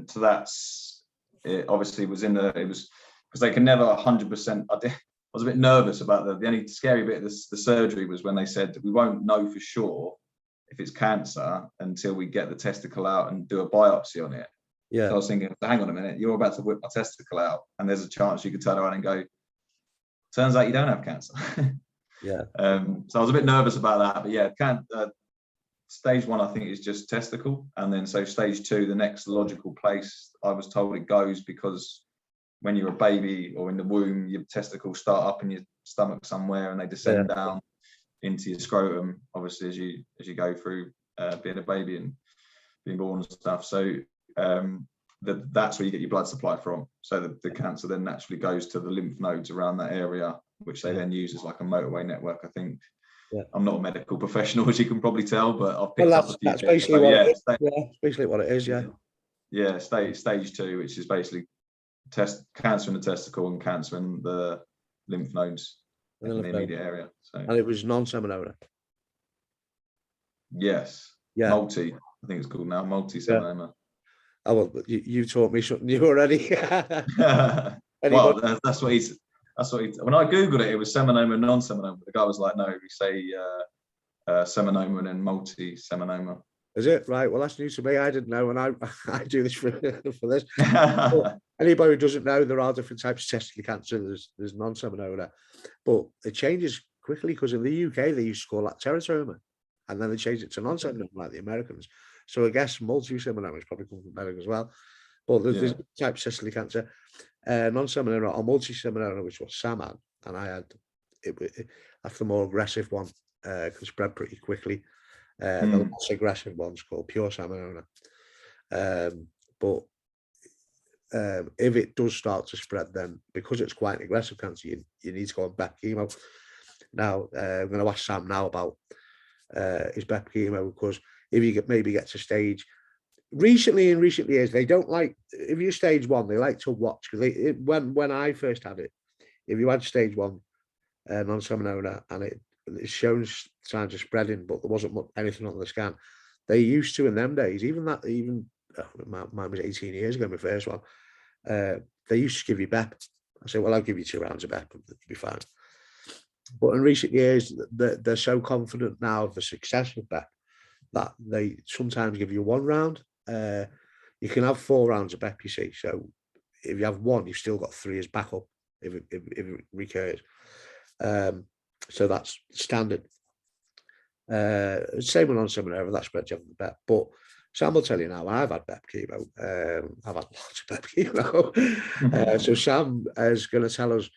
So that's it. Obviously, it was because they can never 100%. I was a bit nervous about the only scary bit of the surgery was when they said we won't know for sure if it's cancer until we get the testicle out and do a biopsy on it. Yeah. So I was thinking, hang on a minute, you're about to whip my testicle out, and there's a chance you could turn around and go, turns out you don't have cancer. Yeah. So I was a bit nervous about that, but yeah, stage 1 I think is just testicle, and then so stage 2, the next logical place I was told it goes, because when you're a baby or in the womb, your testicles start up in your stomach somewhere and they descend down into your scrotum, obviously as you go through being a baby and being born and stuff. So that's where you get your blood supply from. So the cancer then naturally goes to the lymph nodes around that area, which they then use as like a motorway network, I think. Yeah. I'm not a medical professional, as you can probably tell, but I've picked up a few that's bits. basically what it is. It's basically what it is, yeah. Yeah, stage 2, which is basically cancer in the testicle and cancer in the lymph nodes in the immediate area. So. And it was non-seminoma. Yes. Yeah. Multi, I think it's called now, multi-seminoma. Yeah. Oh, well, you taught me something new already. Well, that's what he's. When I googled it, it was seminoma and non-seminoma. The guy was like, "No, we say seminoma and then multi-seminoma." Is it right? Well, that's new to me. I didn't know, and I do this for this. Anybody who doesn't know, there are different types of testicular cancer. There's non-seminoma, but it changes quickly because in the UK they used to call that teratoma, and then they changed it to non-seminoma like the Americans. So I guess multi-seminoma is probably come from America as well. But there's types of testicular cancer, non-seminoma or multi-seminoma, which was Sam had, and I had it after the more aggressive one, can spread pretty quickly. The less aggressive one's called pure seminoma. But if it does start to spread, then because it's quite an aggressive cancer, you need to go on BEP chemo. Now, I'm going to ask Sam now about his BEP chemo, because if you maybe get to stage, in recent years, they don't like, if you're stage 1, they like to watch, because when I first had it, if you had stage 1 non-seminoma and it's shown signs of spreading, but there wasn't anything on the scan, they used to in them days, mine was 18 years ago, my first one, they used to give you BEP. I said, well, I'll give you 2 rounds of BEP and you'll be fine. But in recent years, they're so confident now of the success of BEP that they sometimes give you 1 round. You can have 4 rounds of BEP, you see. So if you have 1, you've still got 3 as backup if it recurs. So that's standard. Same with non-seminoma, that spreads you have the BEP. But Sam will tell you now, I've had BEP chemo. I've had lots of BEP chemo. So Sam is going to tell us,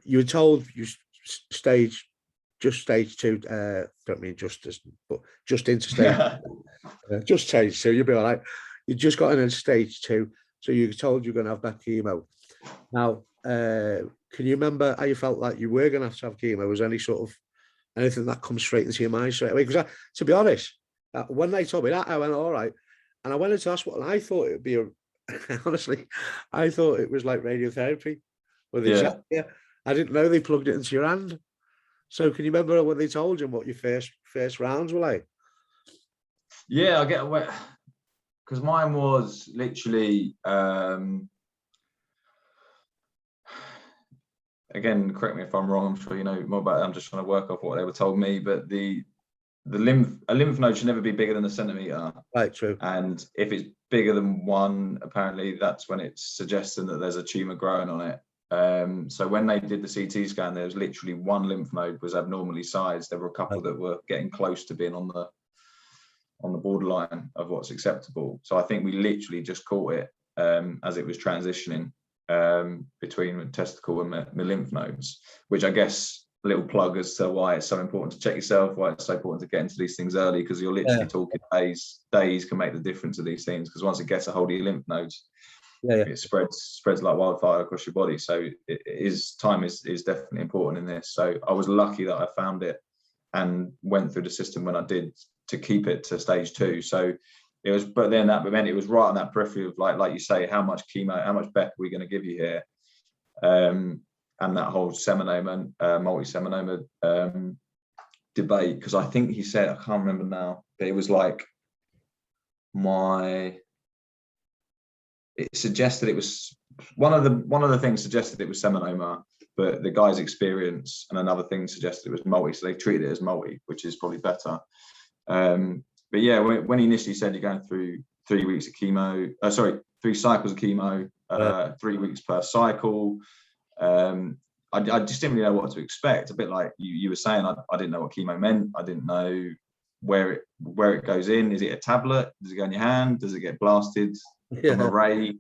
you were told you stage 2, don't mean justice, but just into stage, just stage 2, you'll be all right. You just got in stage 2, so you're told you're going to have BEP chemo. Now, can you remember how you felt like you were going to have chemo? Was any sort of anything that comes straight into your mind straight away? Because to be honest, when they told me that, I went, all right. And I went into hospital and I thought it would be honestly, I thought it was like radiotherapy. I didn't know they plugged it into your hand. So can you remember when they told you what your first rounds were like? Yeah, I get away, because mine was literally, again, correct me if I'm wrong, I'm sure you know more about it. I'm just trying to work off what they were told me, but a lymph node should never be bigger than a centimeter. Right, true. And if it's bigger than 1, apparently that's when it's suggesting that there's a tumor growing on it. So when they did the CT scan, there was literally 1 lymph node was abnormally sized. There were a couple that were getting close to being on the borderline of what's acceptable. So I think we literally just caught it as it was transitioning between the testicle and my lymph nodes, which I guess a little plug as to why it's so important to check yourself, why it's so important to get into these things early, because you're literally talking days can make the difference of these things, because once it gets a hold of your lymph nodes, it spreads like wildfire across your body. So time is definitely important in this. So I was lucky that I found it and went through the system when I did to keep it to stage 2. So it was, but then that meant it was right on that periphery of like you say, how much chemo, how much BEP are we going to give you here? And that whole seminoma, multi-seminoma debate, because I think he said, I can't remember now, but it was like it suggested it was one of the things suggested it was seminoma, but the guy's experience and another thing suggested it was multi, so they treated it as multi, which is probably better. But yeah, when he initially said you're going through 3 weeks of chemo, 3 cycles of chemo, 3 weeks per cycle, I just didn't really know what to expect. A bit like you were saying, I didn't know what chemo meant. I didn't know where it goes in. Is it a tablet? Does it go in your hand? Does it get blasted from a ray,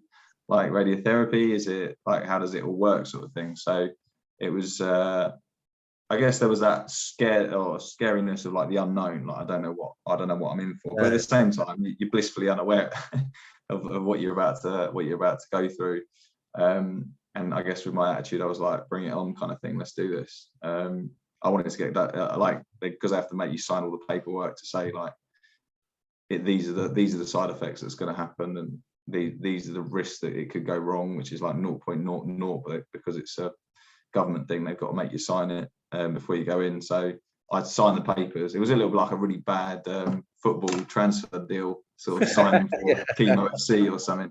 like radiotherapy? Is it like, how does it all work, sort of thing? So it was, I guess there was that scariness of like the unknown. Like I don't know what I'm in for. But at the same time, you're blissfully unaware of what you're about to go through. And I guess with my attitude, I was like, bring it on, kind of thing. Let's do this. I wanted to get that, because I have to make you sign all the paperwork to say like, these are the side effects that's going to happen, and these are the risks that it could go wrong, which is like 0.00, but because it's a government thing, they've got to make you sign it before you go in. So I signed the papers. It was a little bit like a really bad football transfer deal, sort of signing for Chemo FC or something.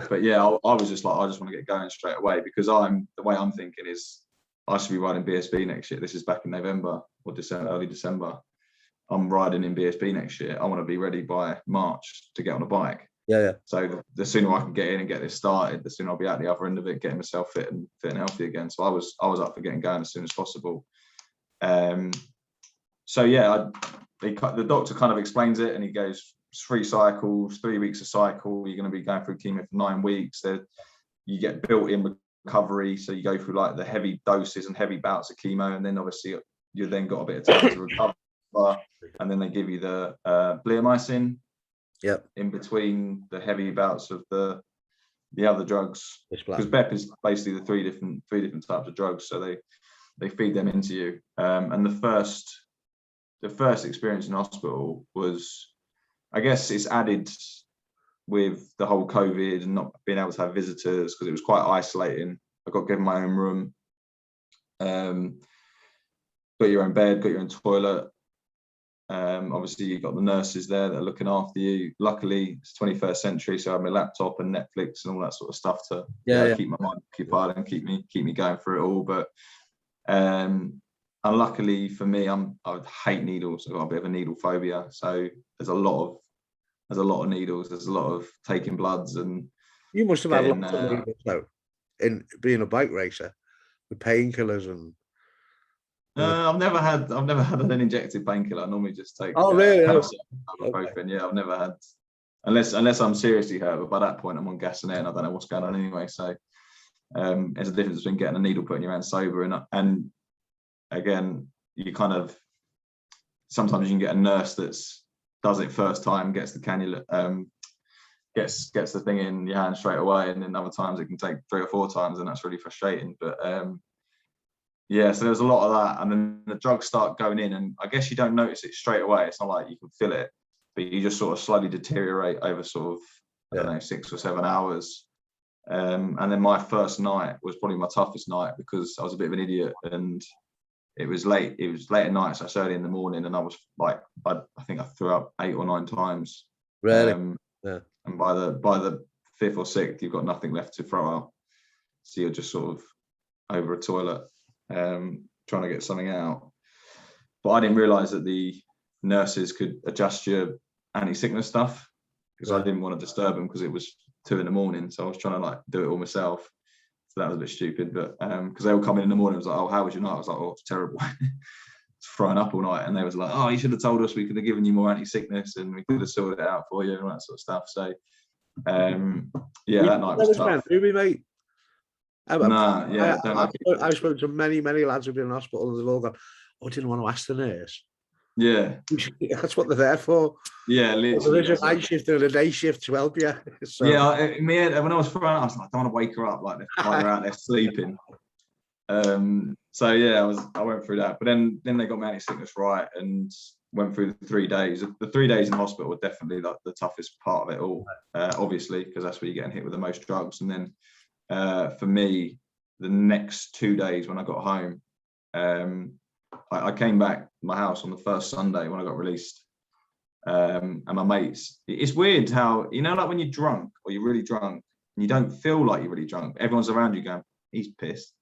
But yeah, I was just like, I just want to get going straight away, because the way I'm thinking is I should be riding BSB next year. This is back in November or December, early December. I'm riding in BSB next year. I want to be ready by March to get on a bike. So the sooner I can get in and get this started, the sooner I'll be out the other end of it, getting myself fit and healthy again. So I was up for getting going as soon as possible. So yeah, the doctor kind of explains it, and he goes 3 cycles, 3 weeks a cycle. You're going to be going through chemo for 9 weeks. You get built-in recovery, so you go through like the heavy doses and heavy bouts of chemo, and then obviously you then got a bit of time to recover. And then they give you the bleomycin in between the heavy bouts of the other drugs, because BEP is basically the three different types of drugs, so they feed them into you. And the first experience in hospital was, I guess it's added with the whole COVID and not being able to have visitors, because it was quite isolating. I got given my own room, got your own bed, got your own toilet. Obviously you've got the nurses there that are looking after you. Luckily it's 21st century, so I have my laptop and Netflix and all that sort of stuff to keep my mind occupied and keep me going through it all. But unluckily for me, I would hate needles. I've got a bit of a needle phobia, so there's a lot of needles, there's a lot of taking bloods. And you must have had lots of needles though, in being a bike racer, with painkillers and I've never had an injected painkiller. I normally just take really? ibuprofen. Yeah, I've never had, unless I'm seriously hurt, but by that point I'm on gas and air and I don't know what's going on anyway. So there's a difference between getting a needle put in your hand sober and again, you kind of, sometimes you can get a nurse that's does it first time, gets the cannula, gets the thing in your hand straight away, and then other times it can take 3 or 4 times, and that's really frustrating. But yeah, so there's a lot of that, and then the drugs start going in, and I guess you don't notice it straight away. It's not like you can feel it, but you just sort of slowly deteriorate over sort of, I don't know, 6 or 7 hours. And then my first night was probably my toughest night, because I was a bit of an idiot, and it was late at night, so it's early in the morning, and I was like, I think I threw up 8 or 9 times. Really? And by the 5th or 6th, you've got nothing left to throw out, so you're just sort of over a toilet, trying to get something out. but I didn't realise that the nurses could adjust your anti-sickness stuff, because I didn't want to disturb them because it was 2 a.m. So I was trying to like do it all myself. So that was a bit stupid, but because they all come in the morning, it was like, oh, how was your night? I was like, oh, it's terrible. It's throwing up all night. And they was like, oh, you should have told us, we could have given you more anti-sickness and we could have sorted it out for you and all that sort of stuff. So yeah, that night was tough. Ruby, mate. Nah, yeah, I've spoken to many lads who've been in hospital and they've all gone, oh, I didn't want to ask the nurse. Yeah. That's what they're there for. Yeah, literally. There's a night shift and a day shift to help you. So. Yeah, when I was throwing up, I was like, I don't want to wake her up, like they're out there sleeping. So yeah, I went through that, but then they got my anti-sickness right and went through the 3 days. The 3 days in hospital were definitely like the toughest part of it all, obviously, because that's where you're getting hit with the most drugs. And then for me, the next 2 days when I got home, I came back to my house on the first Sunday when I got released. And my mates, it's weird how, you know, like when you're drunk or you're really drunk and you don't feel like you're really drunk, everyone's around you going, he's pissed.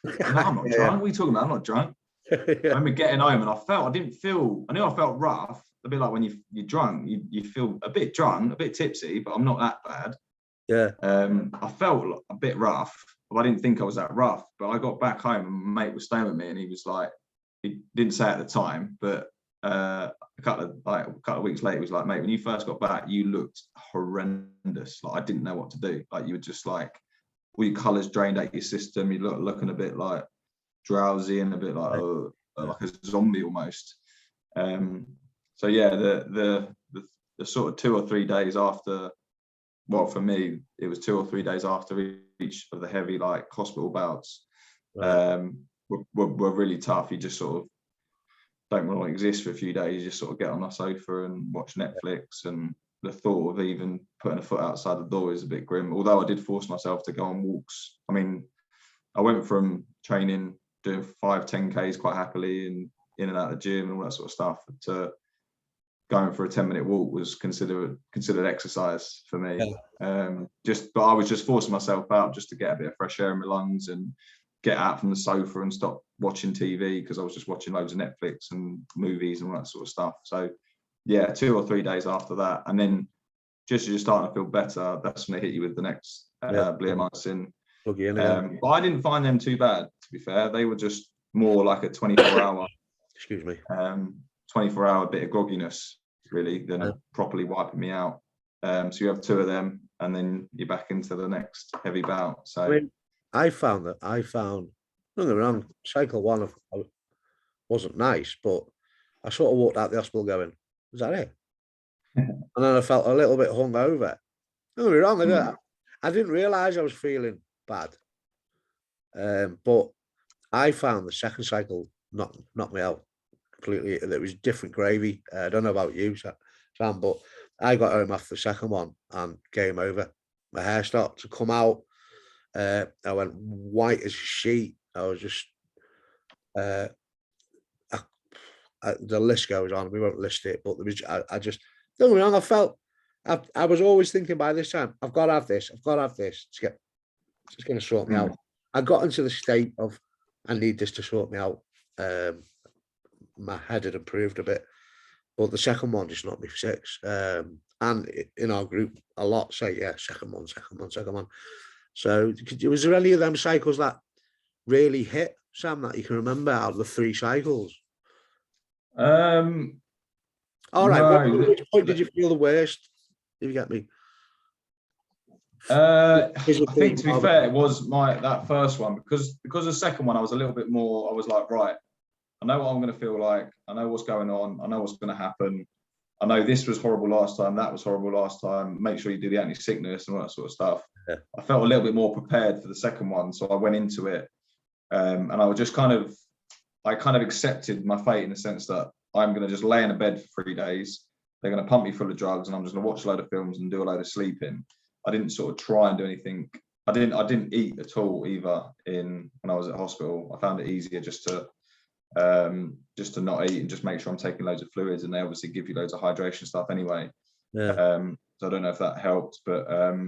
No, I'm not drunk. What are you talking about? I'm not drunk. I remember getting home and I knew I felt rough, a bit like when you're drunk, you feel a bit drunk, a bit tipsy, but I'm not that bad. Yeah. I felt a bit rough, but I didn't think I was that rough. But I got back home and my mate was staying with me and he was like, he didn't say it at the time, but a couple of weeks later, he was like, mate, when you first got back, you looked horrendous. Like, I didn't know what to do. Like, you were just like, all your colours drained out your system. You looking a bit like drowsy and a bit like like a zombie almost. So yeah, the sort of 2 or 3 days after, well, for me, it was 2 or 3 days after each of the heavy like hospital bouts, were really tough. You just sort of don't want to exist for a few days. You just sort of get on the sofa and watch Netflix, and the thought of even putting a foot outside the door is a bit grim. Although I did force myself to go on walks. I mean, I went from training, doing 5-10Ks quite happily and in and out of the gym and all that sort of stuff, to going for a 10-minute walk was considered exercise for me. But I was just forcing myself out just to get a bit of fresh air in my lungs and get out from the sofa and stop watching TV, because I was just watching loads of Netflix and movies and all that sort of stuff. So yeah, 2 or 3 days after that, and then just as you're starting to feel better, that's when they hit you with the next bleomycin. But I didn't find them too bad, to be fair. They were just more like a 24-hour 24-hour bit of grogginess, really, than properly wiping me out. So you have 2 of them and then you're back into the next heavy bout. So I mean, I found, don't get me wrong, cycle 1 wasn't nice, but I sort of walked out the hospital going, is that it? And then I felt a little bit hungover. Don't get me wrong, I didn't realise I was feeling bad. But I found the second cycle knocked me out completely. It was different gravy. I don't know about you, Sam, but I got home after the second one and game over. My hair started to come out. I went white as a sheet. I was just, the list goes on. We won't list it, but there was, I just, don't get me wrong, I felt, I was always thinking by this time, I've got to have this. It's going to sort me out. I got into the state of, I need this to sort me out. My head had improved a bit, but the second one just knocked me for 6. And in our group, a lot say, yeah, second one. So was there any of them cycles that really hit, Sam, that you can remember out of the 3 cycles? All right, no. Which point did you feel the worst? Did you get me? I think, to be fair, it was that first one, because the second one I was a little bit more, I was like, right, I know what I'm going to feel like, I know what's going on, I know what's going to happen, I know this was horrible last time, that was horrible last time, make sure you do the anti-sickness and all that sort of stuff. I felt a little bit more prepared for the second one, so I went into it, and I was just kind of accepted my fate, in the sense that I'm going to just lay in a bed for 3 days, they're going to pump me full of drugs, and I'm just going to watch a load of films and do a load of sleeping. I didn't sort of try and do anything. I didn't eat at all either when I was at hospital. I found it easier just to not eat and just make sure I'm taking loads of fluids, and they obviously give you loads of hydration stuff anyway. So I don't know if that helped, but I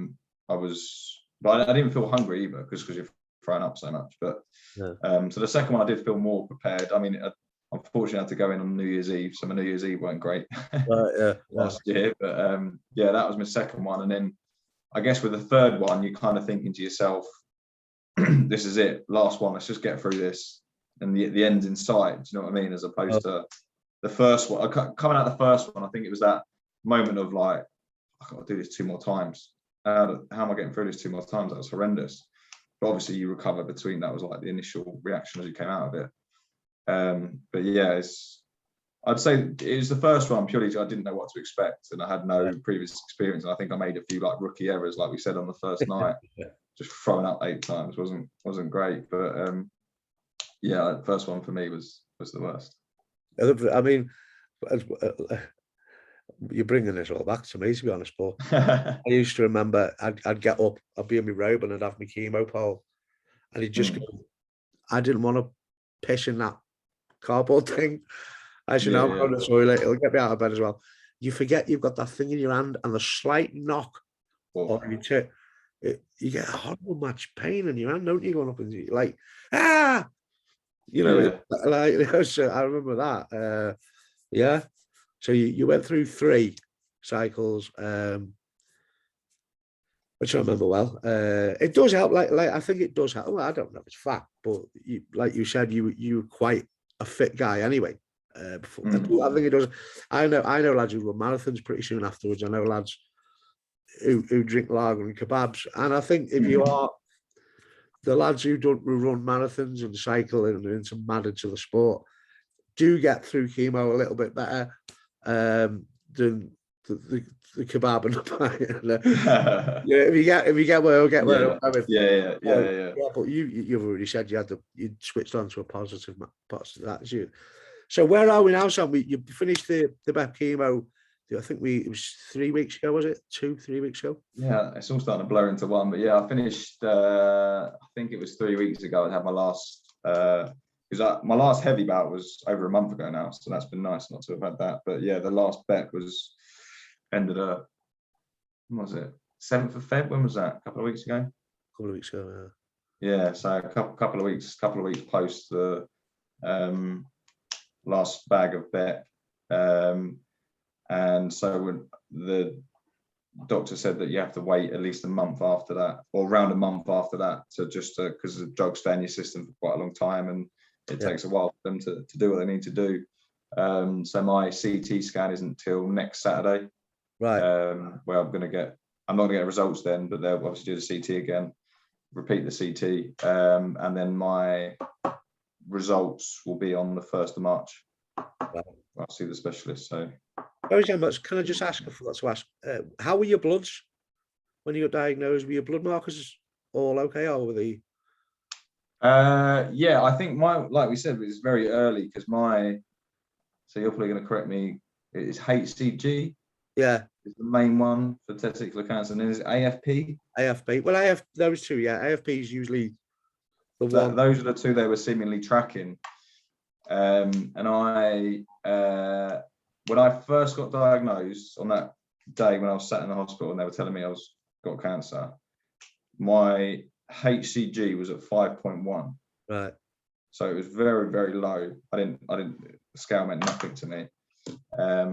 didn't feel hungry either, because you're throwing up so much. But so the second one I did feel more prepared. I mean, unfortunately had to go in on New Year's Eve, so my New Year's Eve weren't great Yeah. last year. But yeah, that was my second one. And then I guess with the third one, you're kind of thinking to yourself, this is it, last one, let's just get through this. And the end's in sight, do you know what I mean? As opposed to the first one, coming out the first one, I think it was that moment of like, I've got to do this 2 more times. How am I getting through this 2 more times? That was horrendous. But obviously you recover between. That was like the initial reaction as you came out of it. But yeah, I'd say it was the first one purely because I didn't know what to expect and I had no previous experience. And I think I made a few like rookie errors, like we said on the first night. Just throwing up 8 times wasn't great. But yeah, the first one for me was the worst. I mean, you're bringing this all back to me, to be honest, but I used to remember I'd get up, I'd be in my robe and I'd have my chemo pole and he'd just go, I didn't want to piss in that cardboard thing. I said, no, I'm going to the toilet, it'll get me out of bed as well. You forget you've got that thing in your hand and the slight knock on your tip, you get a horrible much pain in your hand, don't you, going up and you're like, you know, like, so I remember that. Yeah. So you went through 3 cycles, which I remember well. It does help. Like I think it does help. Well, I don't know if it's fact, but like you said, you were quite a fit guy anyway. Before. I think it does. I know lads who run marathons pretty soon afterwards. I know lads who drink lager and kebabs. And I think if you are the lads who run marathons and cycle and are into mad into the sport, do get through chemo a little bit better than the kebab and the pie. Yeah, if you get where I'm coming. Yeah. But you've already said you switched on to a positive attitude. So where are we now, Sam? You finished the BEP chemo. I think it was 3 weeks ago, was it? 2-3 weeks ago? Yeah, it's all starting to blur into one. But yeah, I finished. I think it was 3 weeks ago. I had my last. Because my last heavy bout was over a month ago now, so that's been nice not to have had that. But yeah, the last bet was ended up. When was it? 7th of Feb. When was that? A couple of weeks ago. A couple of weeks ago. Yeah, so a couple of weeks post the last bag of bet, and so when the doctor said that you have to wait at least a month after that, or around a month after that, to just because the drugs stay in your system for quite a long time, and it takes a while for them to do what they need to do. So my CT scan isn't till next Saturday, right? Where I'm not going to get results then, but they'll obviously do the CT again, repeat the CT, and then my results will be on the 1st of March. Right. I'll see the specialist. So, very much. Can I just ask? I forgot to ask. How were your bloods when you got diagnosed? Were your blood markers all okay, or were they? Yeah, I think like we said, it was very early because so you're probably going to correct me, it's HCG. Yeah. It's the main one for testicular cancer. And then is it AFP? AFP. Well, those 2, yeah. AFP is usually the one. Those are the 2 they were seemingly tracking. And when I first got diagnosed on that day when I was sat in the hospital and they were telling me I got cancer, my HCG was at 5.1. Right. So it was very, very low. The scale meant nothing to me. I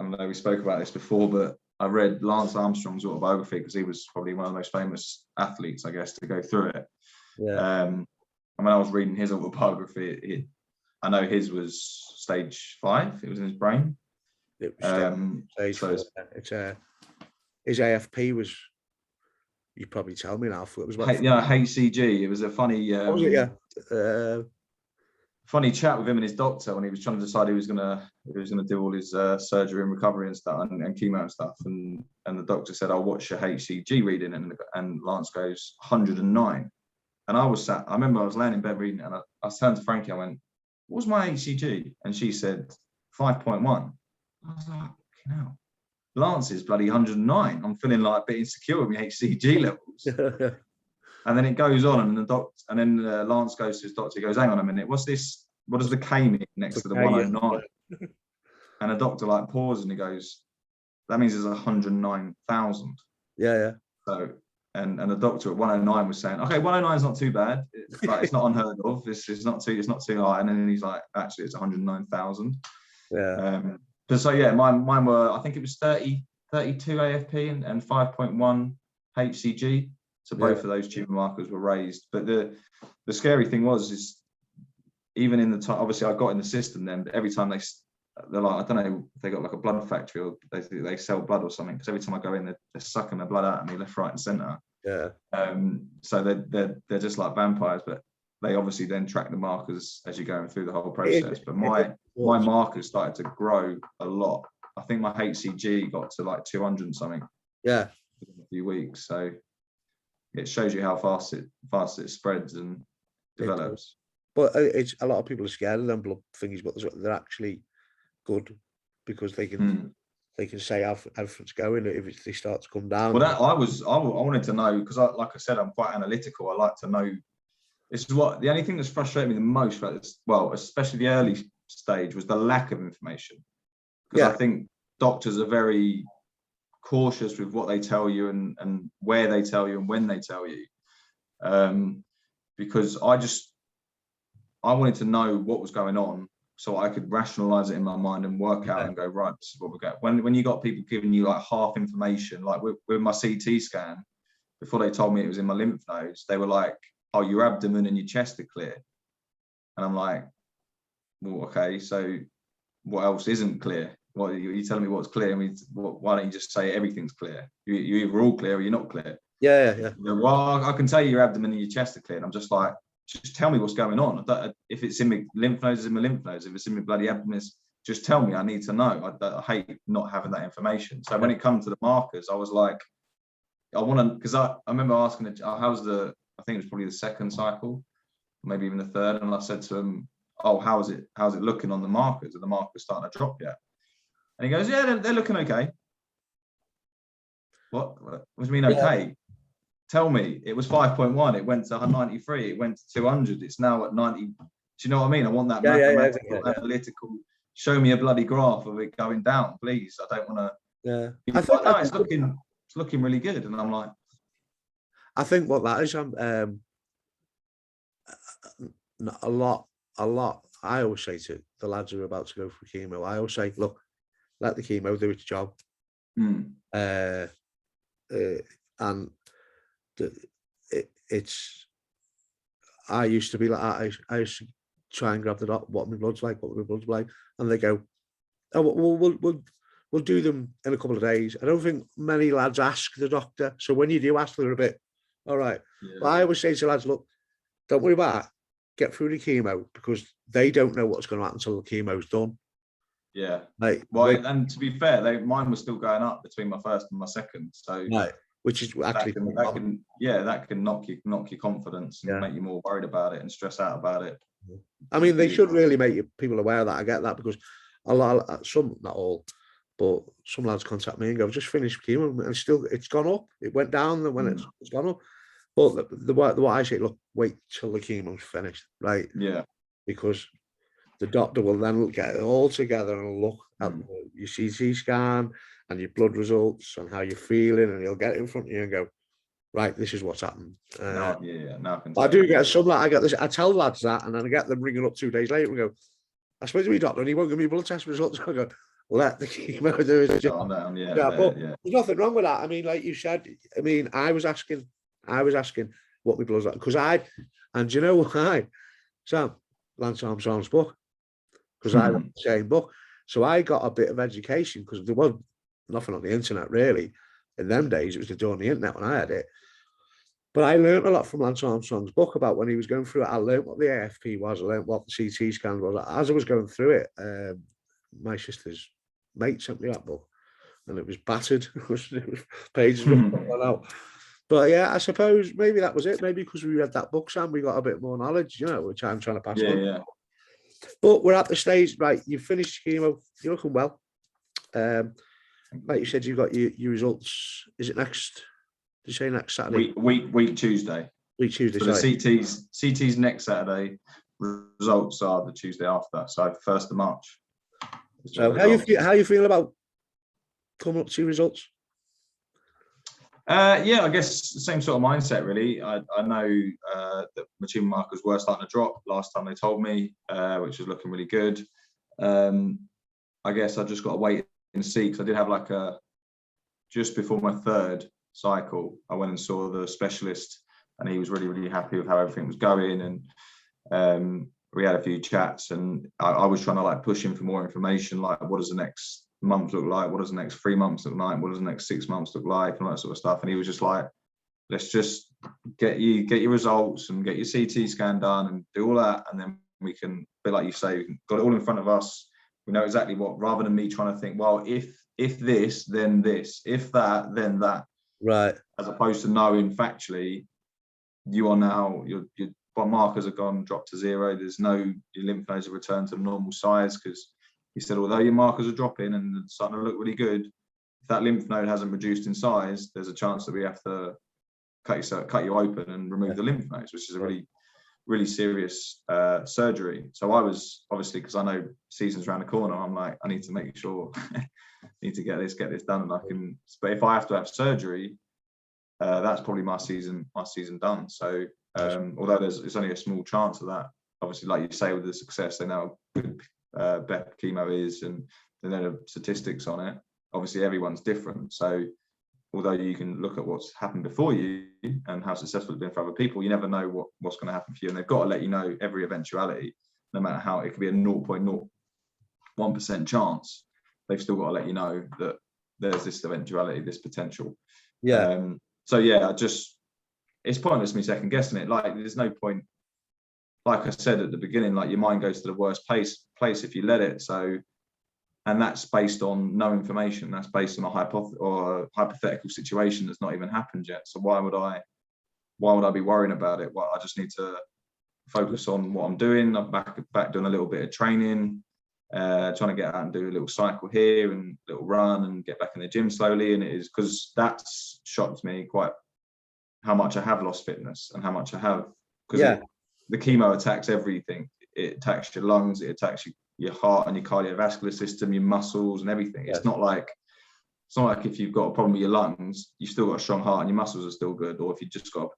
know we spoke about this before, but I read Lance Armstrong's autobiography because he was probably one of the most famous athletes, I guess, to go through it. Yeah. And when I was reading his autobiography, I know his was stage 5. It was in his brain. It was so his AFP was. You probably tell me now. It was HCG. It was a funny. Funny chat with him and his doctor when he was trying to decide he was gonna do all his surgery and recovery and stuff and chemo and stuff, and the doctor said, "Oh, what's your HCG reading?" And Lance goes 109, and I remember I was laying in bed reading it, and I turned to Frankie, I went, "What was my HCG?" And she said 5.1. I was like, "Fucking hell, Lance is bloody 109. I'm feeling like a bit insecure with my HCG levels." And then it goes on, and then Lance goes to his doctor. He goes, "Hang on a minute, what's this? What does the K mean next to the 109?" And the doctor pauses and he goes, "That means there's 109,000." Yeah. So, And the doctor at 109 was saying, okay, 109 is not too bad. It's not unheard of. It's not too high. And then he's like, actually, it's 109,000. Yeah. But so yeah, mine were, I think it was 32 AFP and 5.1 HCG. So both of those tumor markers were raised. But the scary thing is even in the time, obviously I got in the system then, but every time they're like, I don't know if they got like a blood factory or they sell blood or something, because every time I go in, they're sucking the blood out of me left, right, and centre. Yeah. So they're just like vampires, but they obviously then track the markers as you're going through the whole process. But my markers started to grow a lot. I think my HCG got to like 200 and something. Yeah. In a few weeks. So it shows you how fast it spreads and develops. But it's a lot of people are scared of them blood things, but they're actually good because they can say how everything's going if they start to come down. Well, I wanted to know, because like I said, I'm quite analytical. I like to know. This is what the only thing that's frustrated me the most about this, well, especially the early stage, was the lack of information. Because I think doctors are very cautious with what they tell you and where they tell you and when they tell you. Because I wanted to know what was going on so I could rationalize it in my mind and work out and go, right, this is what we got. When you got people giving you like half information, like with my CT scan, before they told me it was in my lymph nodes, they were like, oh, your abdomen and your chest are clear. And I'm like, well, okay, so what else isn't clear? What are you telling me what's clear? I mean, why don't you just say everything's clear? You're either all clear or you're not clear. Yeah. Well, I can tell you your abdomen and your chest are clear. And I'm just like, just tell me what's going on. If it's in my lymph nodes, it's in my lymph nodes. If it's in my bloody abdomen, just tell me. I need to know. I hate not having that information. So when it comes to the markers, I was like, I want to, because I remember asking, how's I think it was probably the second cycle, maybe even the third. And I said to him, oh, how's it looking on the markers? Are the markers starting to drop yet? And he goes, yeah, they're looking okay. What do you mean okay? Tell me, it was 5.1, it went to 93, it went to 200, it's now at 90. Do you know what I mean? I want that mathematical, analytical, show me a bloody graph of it going down, please. I don't want to. I think no, it's looking really good. And I'm like, I think what that is, a lot. I always say to the lads who are about to go for chemo, I always say, look, let the chemo do its job. And it's, I used to be like that. I used to try and grab the doc, what my blood's like, and they go, oh, well, we'll do them in a couple of days. I don't think many lads ask the doctor, so when you do ask, they're a bit, all right. But I always say to lads, look, don't worry about it. Get through the chemo, because they don't know what's going to happen until the chemo's done. Yeah. And to be fair, mine was still going up between my first and my second. So which is actually that can knock your confidence and make you more worried about it and stress out about it. I mean, they should really make people aware of that. I get that, because some, not all, but some lads contact me and go, just finished chemo, and it's gone up. It went down, and when it's gone up. But the what I say, look, wait till the chemo's finished, right? Yeah. Because the doctor will then get it all together and look at your CT scan and your blood results and how you're feeling, and he'll get it in front of you and go, right, this is what's happened. I do get some, I get this, I tell lads that, and then I get them ringing up 2 days later and go, I spoke to my doctor and he won't give me blood test results. I go, let the chemo do its job. But there's nothing wrong with that. I mean, like you said, I mean, I was asking what my blood's like, because and you know why? Sam, Lance Armstrong's book, because I read the same book. So I got a bit of education, because there was nothing on the internet really. In them days, it was the dawn of the internet when I had it. But I learned a lot from Lance Armstrong's book about when he was going through it. I learned what the AFP was, I learned what the CT scan was. As I was going through it, my sister's mate sent me that book, and it was battered. It was pages out. But yeah, I suppose maybe that was it. Maybe because we read that book, Sam, we got a bit more knowledge, which I'm trying to pass on. Yeah. But we're at the stage, right? You've finished chemo, you're looking well. Like you said, you've got your results. Is it next? Did you say next Saturday? Week Tuesday. Week Tuesday. So the CT's next Saturday. Results are the Tuesday after. So 1st of March. So how you feel about coming up to your results? Yeah, I guess the same sort of mindset, really. I know that my tumor markers were starting to drop last time they told me, which was looking really good. I guess I just got to wait and see, because I did have like just before my third cycle, I went and saw the specialist, and he was really, really happy with how everything was going. And we had a few chats, and I was trying to like push him for more information, like what does the next month look like, what does the next 3 months look like, what does the next 6 months look like, and all that sort of stuff. And he was just like, let's just get your results and get your CT scan done and do all that, and then we can, but like you say, we got it all in front of us. We know exactly what, rather than me trying to think, well, if this, then this, if that, then that. Right. As opposed to knowing factually, you are now, your markers have dropped to zero. There's no, your lymph nodes have returned to normal size, because he said, although your markers are dropping and starting to look really good, if that lymph node hasn't reduced in size, there's a chance that we have to cut you open and remove the lymph nodes, which is a really, really serious surgery. So I was, obviously, because I know season's around the corner, I'm like, I need to make sure, I need to get this done, and I can. But if I have to have surgery, that's probably my season done. So although it's only a small chance of that, obviously, like you say, with the success, they know how good BEP chemo is, and they know the statistics on it. Obviously, everyone's different. So although you can look at what's happened before you and how successful it's been for other people, you never know what's going to happen for you. And they've got to let you know every eventuality, no matter how it could be a 0.01% chance. They've still got to let you know that there's this eventuality, this potential. Yeah. So yeah, it's pointless me second guessing it. Like, there's no point. Like I said at the beginning, like, your mind goes to the worst place if you let it. So, and that's based on no information. That's based on a hypothetical situation that's not even happened yet. So why would I be worrying about it? Well, I just need to focus on what I'm doing. I'm back doing a little bit of training, trying to get out and do a little cycle here and a little run and get back in the gym slowly. And it is, because that's shocked me quite how much I have lost fitness and how much I have, because the chemo attacks everything. It attacks your lungs, it attacks your heart and your cardiovascular system, your muscles and everything. It's not like if you've got a problem with your lungs, you've still got a strong heart and your muscles are still good, or if you just got,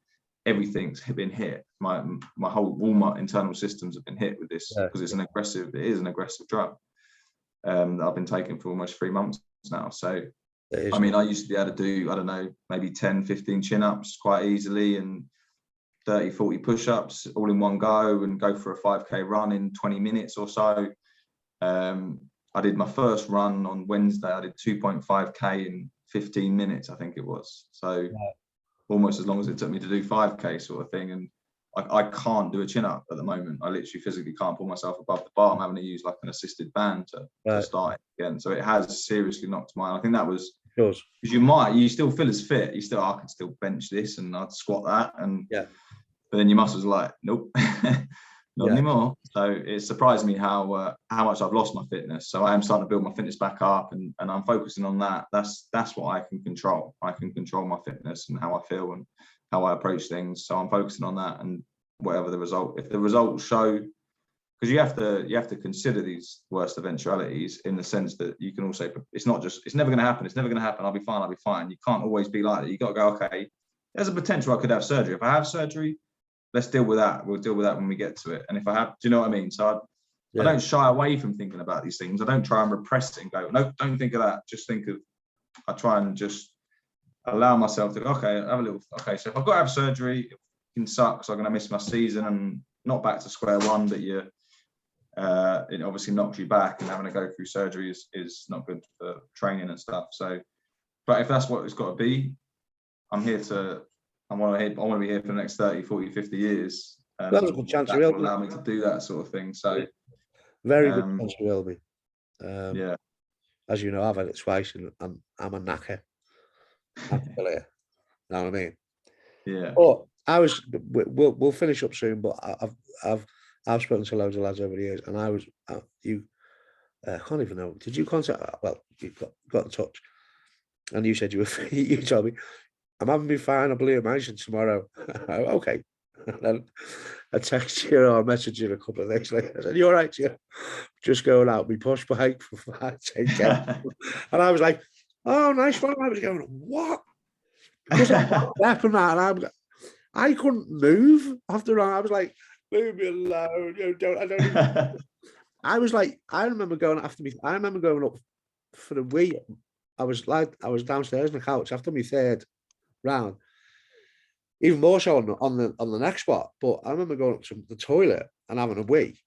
everything's been hit. All my internal systems have been hit with this, because it is an aggressive drug that I've been taking for almost 3 months now. So I mean, I used to be able to do, I don't know, maybe 10, 15 chin-ups quite easily, and 30, 40 push-ups all in one go, and go for a 5K run in 20 minutes or so. I did my first run on Wednesday. I did 2.5K in 15 minutes, I think it was. So almost as long as it took me to do 5K sort of thing. And I can't do a chin-up at the moment. I literally physically can't pull myself above the bar. I'm having to use like an assisted band to start it again. So it has seriously knocked my, I think that was, because you still feel as fit. You still, I can still bench this and I'd squat that. And but then your muscles are like, nope, not anymore. So it surprised me how much I've lost my fitness. So I am starting to build my fitness back up, and I'm focusing on that. That's what I can control. I can control my fitness and how I feel and how I approach things. So I'm focusing on that, and whatever the result, if the results show, because you have to consider these worst eventualities, in the sense that you can also, it's never going to happen. It's never going to happen. I'll be fine. You can't always be like that. You got to go, okay, there's a potential I could have surgery. If I have surgery, let's deal with that. We'll deal with that when we get to it. And if I have, do you know what I mean? So I don't shy away from thinking about these things. I don't try and repress it and go, no, don't think of that. Just think of, I try and just allow myself to, okay, have a little, okay, so if I've got to have surgery, it can suck, so I'm going to miss my season and not back to square one, but it obviously knocks you back, and having to go through surgery is not good for training and stuff. So, but if that's what it's got to be, I want to be here for the next 30, 40, 50 years. That's a good chance that will allow me to do that sort of thing. So very good chance you will be. As you know, I've had it twice, and I'm a knacker. I'm still here. You know what I mean? Yeah. But we'll finish up soon. But I've spoken to loads of lads over the years, and I can't even know. Did you contact? Well, you got in touch, and you said you told me, I'm having my final blue mansion tomorrow. Okay. And then I text you or message you a couple of days later. I said, "You all right, yeah? Just going out my push bike for 5, 10K." And I was like, "Oh, nice one." I was going, "What?" because I'm deaf and that, and I couldn't move after I was like, leave me alone. You know, I don't even. I was like, I remember going up for the wee. I was downstairs on the couch after my third round, even more so on the next spot. But I remember going up to the toilet and having a wee,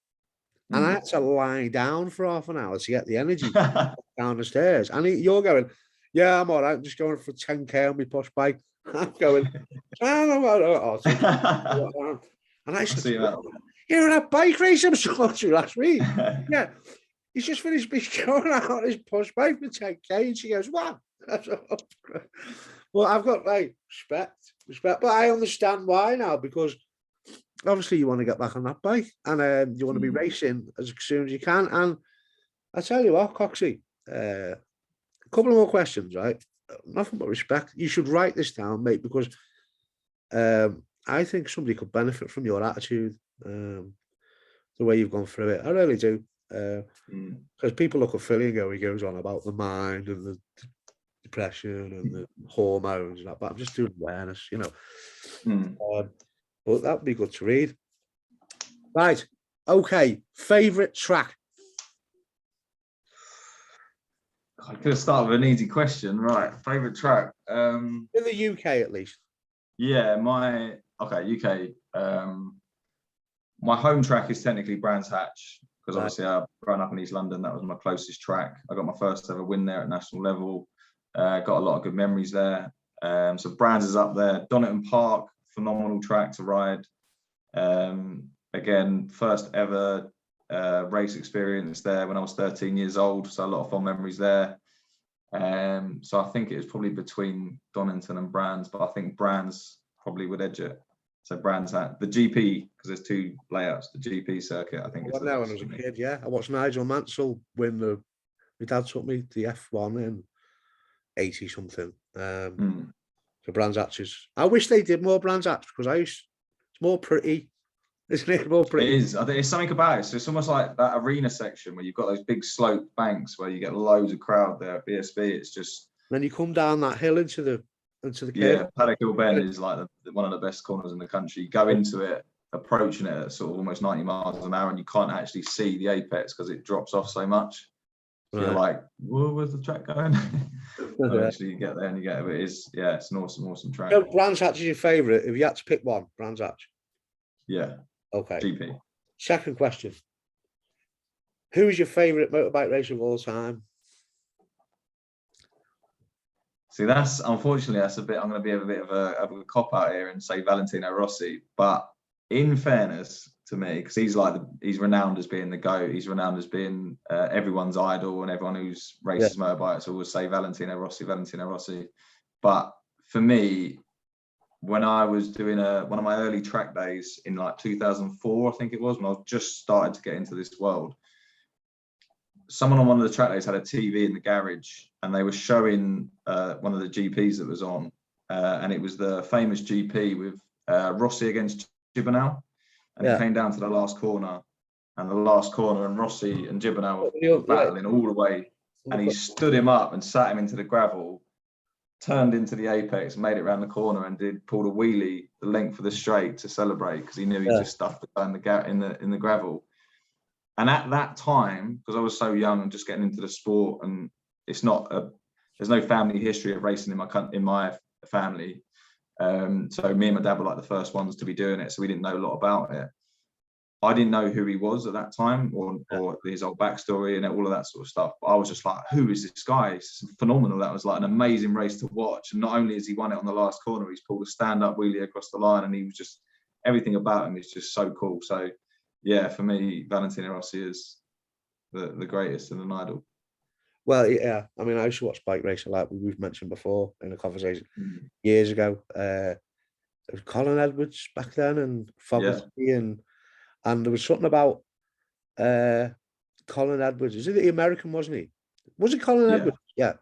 and I had to lie down for half an hour to get the energy down the stairs. And you're going, yeah, I'm all right. I'm just going for 10K on my push bike. I'm going, and I said, you're in a bike race I'm supposed to last week. Yeah. He's just finished going out on his push bike for 10K. And she goes, what? Well, I've got like respect, but I understand why now, because obviously you want to get back on that bike and you want to be racing as soon as you can. And I tell you what, Coxie, a couple of more questions, right? Nothing but respect. You should write this down, mate, because I think somebody could benefit from your attitude, the way you've gone through it. I really do. Because people look at Philly and go, he goes on about the mind and the depression and the hormones and that, but I'm just doing awareness, you know. But that would be good to read. Right. Okay. Favorite track? I could have started with an easy question, right? Favorite track? In the UK, at least. Yeah, UK. My home track is technically Brands Hatch, because obviously I've grown up in East London. That was my closest track. I got my first ever win there at national level. Got a lot of good memories there. So Brands is up there. Donington Park, phenomenal track to ride. Again, first ever race experience there when I was 13 years old. So a lot of fond memories there. So I think it was probably between Donington and Brands, but I think Brands probably would edge it. So Brands had the GP, because there's two layouts. The GP circuit, I think. When I was a kid, yeah, I watched Nigel Mansell win my dad took me the F1 in 80 something. So Brands Hatches. I wish they did more Brands Hatch, because it's more pretty. Isn't it more pretty? It is. I think it's something about it. So it's almost like that arena section where you've got those big sloped banks where you get loads of crowd there at BSB. It's just. Then you come down that hill into the yeah, Paddock Hill Bend is like one of the best corners in the country. You go into it, approaching it at sort of almost 90 miles an hour, and you can't actually see the apex because it drops off so much. So you're like, whoa, where's the track going? Eventually you get there and you get it. But it's an awesome track. So Brands Hatch is your favourite. If you had to pick one, Brands Hatch. Yeah. Okay. GP. Second question. Who is your favourite motorbike racer of all time? See, unfortunately, I'm going to be a bit of a cop out here and say Valentino Rossi. But in fairness to me, because he's renowned as being the GOAT, he's renowned as being everyone's idol, and everyone who's races motorbikes always say Valentino Rossi. But for me, when I was doing one of my early track days in like 2004, I think it was, when I was just started to get into this world, someone on one of the track days had a TV in the garage, and they were showing one of the GPs that was on, and it was the famous GP with Rossi against Gibernau, and it came down to the last corner, and Rossi and Gibernau were battling all the way, and he stood him up and sat him into the gravel, turned into the apex, made it around the corner, and pulled a wheelie the length of the straight to celebrate, because he knew he just stuffed the guy in the gravel. And at that time, because I was so young and just getting into the sport, and there's no family history of racing in my family. So me and my dad were like the first ones to be doing it. So we didn't know a lot about it. I didn't know who he was at that time, or his old backstory and all of that sort of stuff. But I was just like, who is this guy? It's phenomenal. That was like an amazing race to watch. And not only has he won it on the last corner, he's pulled a stand-up wheelie across the line, and he was just, everything about him is just so cool. So yeah, for me, Valentino Rossi is the greatest and an idol. Well, yeah, I mean, I used to watch bike racing, like we've mentioned before in a conversation years ago. There was Colin Edwards back then, and Fogarty, and there was something about Colin Edwards. Is it the American, wasn't he? Was it Colin Edwards? Yeah,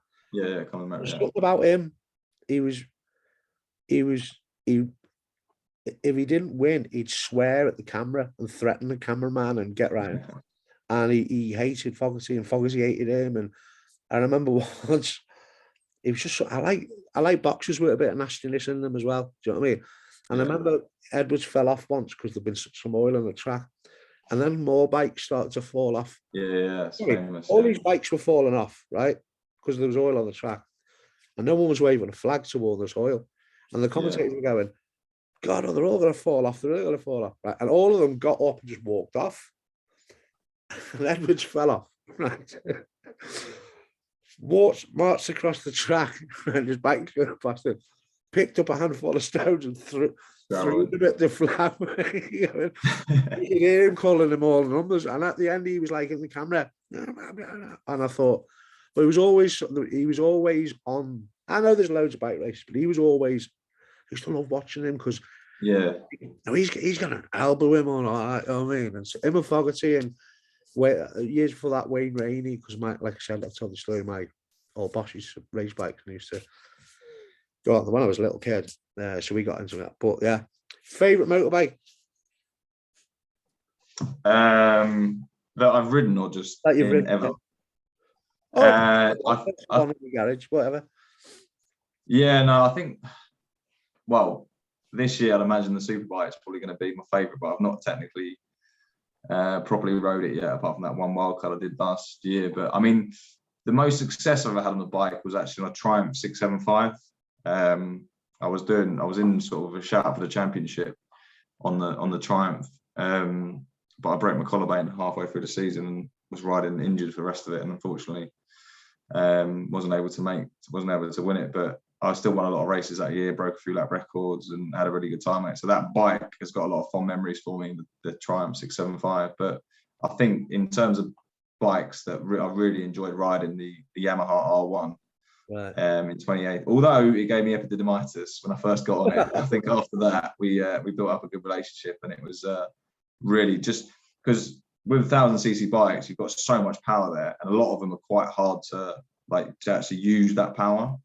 Colin Edwards. Something about him. He if he didn't win, he'd swear at the camera and threaten the cameraman and get right. And he hated Fogarty, and Fogarty hated him. And I remember once he was just, I like boxers with a bit of nastiness in them as well. Do you know what I mean? And I remember Edwards fell off once because there'd been some oil on the track, and then more bikes started to fall off. Yeah, it's famous. All these bikes were falling off, right? Because there was oil on the track, and no one was waving a flag to warn this oil. And the commentators were going, God, oh, they're all going to fall off. They're all going to fall off. Right? And all of them got up and just walked off. And Edwards fell off. Right. Marched across the track and his bike going past him, picked up a handful of stones and threw them at the flag. You could hear him calling them all numbers. And at the end, he was like in the camera. And I thought, but he was always on. I know there's loads of bike races, but he was always, I used to love watching him because he's got an elbow him on, you know what I mean? And him and Fogarty, and years before that, Wayne Rainey, because like I said, I've told the story, my old boss used to race bikes and used to go out when I was a little kid. So we got into that. But yeah, favourite motorbike? That I've ridden or just that you've ridden ever? On in the garage, whatever. Yeah, no, I think, well, this year I'd imagine the Superbike is probably going to be my favourite, but I've not technically properly rode it yet, apart from that one wildcard I did last year. But I mean, the most success I've ever had on the bike was actually on a Triumph 675. I was in sort of a shout for the championship on the Triumph, but I broke my collarbone halfway through the season and was riding injured for the rest of it, and unfortunately wasn't able to win it. But I still won a lot of races that year, broke a few lap records, and had a really good time, mate. So that bike has got a lot of fond memories for me, the Triumph 675. But I think in terms of bikes that I really enjoyed riding, the Yamaha R1 in 28. Although it gave me epididymitis when I first got on it, I think after that we built up a good relationship, and it was really just because with 1,000cc bikes, you've got so much power there, and a lot of them are quite hard to actually use that power.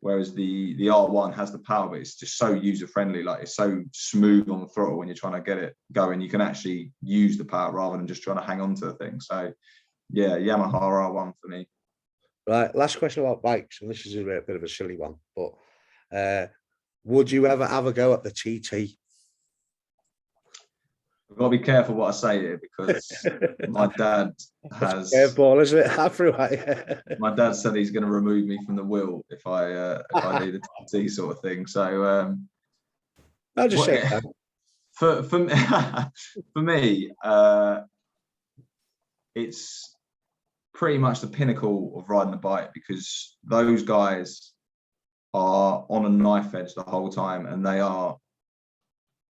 Whereas the R1 has the power, but it's just so user friendly. Like, it's so smooth on the throttle when you're trying to get it going. You can actually use the power rather than just trying to hang on to the thing. So yeah, Yamaha R1 for me. Right, last question about bikes, and this is a bit of a silly one, but would you ever have a go at the TT? I've got to be careful what I say here, because my dad has curveball, isn't it? My dad said he's going to remove me from the wheel if I need a TT sort of thing. So I'll just say that. For me, it's pretty much the pinnacle of riding a bike, because those guys are on a knife edge the whole time, and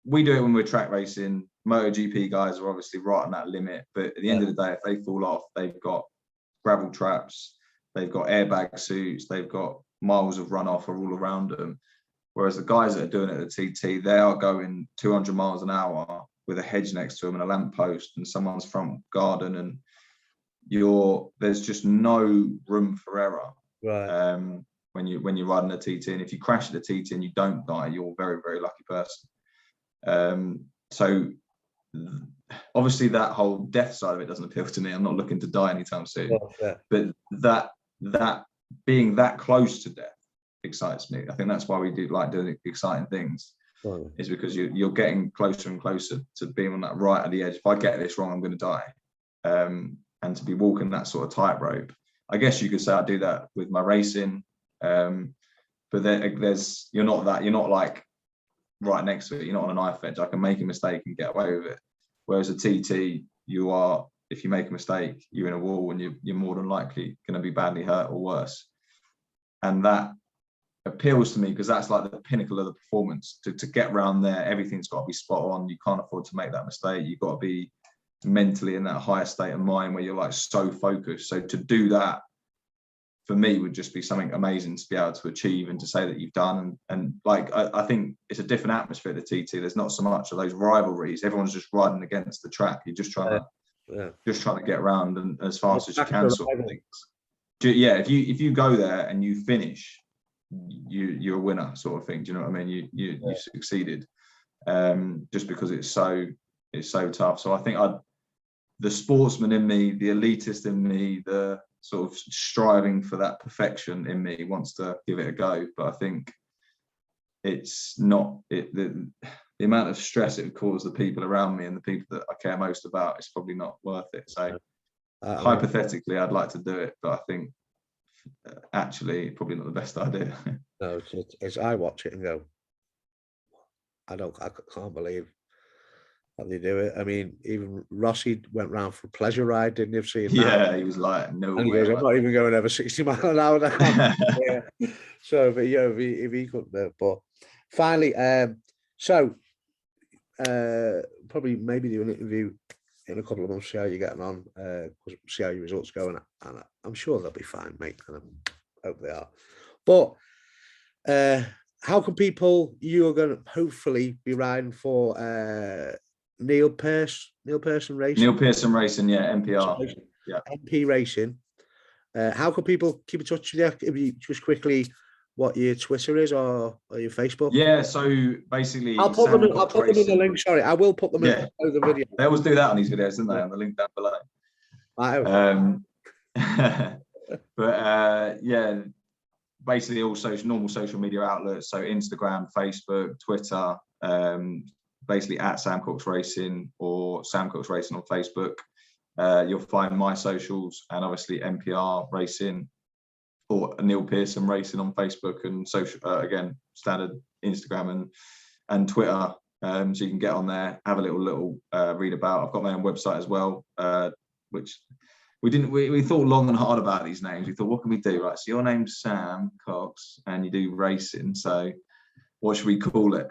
we do it when we're track racing. MotoGP guys are obviously right on that limit, but at the end of the day, if they fall off, they've got gravel traps, they've got airbag suits, they've got miles of runoff all around them. Whereas the guys that are doing it at the TT, they are going 200 miles an hour with a hedge next to them and a lamppost and someone's front garden, and there's just no room for error. Right. When you're riding a TT, and if you crash at a TT and you don't die, you're a very, very lucky person. So obviously that whole death side of it doesn't appeal to me. I'm not looking to die anytime soon. But that being that close to death excites me. I think that's why we do like doing exciting things, is because you're getting closer and closer to being on that right at the edge. If I get this wrong, I'm going to die. And to be walking that sort of tightrope, I guess you could say I do that with my racing. But you're not like right next to it. You're not on a knife edge. I can make a mistake and get away with it. Whereas a TT, if you make a mistake, you're in a wall, and you're more than likely going to be badly hurt or worse. And that appeals to me because that's like the pinnacle of the performance. To get around there, everything's got to be spot on. You can't afford to make that mistake. You've got to be mentally in that higher state of mind where you're like so focused. So to do that, for me, would just be something amazing to be able to achieve and to say that you've done. And like, I think it's a different atmosphere at the TT. There's not so much of those rivalries. Everyone's just riding against the track. You're just trying to get around and as fast as you can, sort of things. Yeah, if you go there and you finish, you're a winner, sort of thing. Do you know what I mean? You succeeded, just because it's so tough. So I think the sportsman in me, the elitist in me, the sort of striving for that perfection in me wants to give it a go, but I think it's not the amount of stress it would cause the people around me and the people that I care most about, it's probably not worth it. So hypothetically, I'd like to do it, but I think actually probably not the best idea. No, it's I watch it and go, I can't believe that they do it. I mean, even Rossi went round for a pleasure ride, didn't you? See Yeah, he was like, no and he way. goes, I'm not even going over 60 miles an hour now. Yeah. So, but yeah, if he couldn't do it. But finally, probably maybe do an interview in a couple of months, see how you're getting on, see how your results go, and I'm sure they'll be fine, mate. And I hope they are. But how can people, you are going to hopefully be riding for Neil Pearson Racing? Neil Pearson Racing, yeah, NPR. Yeah. MP Racing. How can people keep in touch with you? If you just quickly, what your Twitter is or your Facebook? Yeah, so basically, I'll put them in the link. Sorry, I will put them in the video. They always do that on these videos, don't they? On the link down below. But yeah, basically all normal social media outlets, so Instagram, Facebook, Twitter, basically at Sam Cox Racing or Sam Cox Racing on Facebook. You'll find my socials and obviously NPR Racing or Neil Pearson Racing on Facebook and social, again, standard Instagram and Twitter. So you can get on there, have a little read about. I've got my own website as well, which we thought long and hard about these names. We thought, what can we do? Right, so your name's Sam Cox and you do racing, so what should we call it?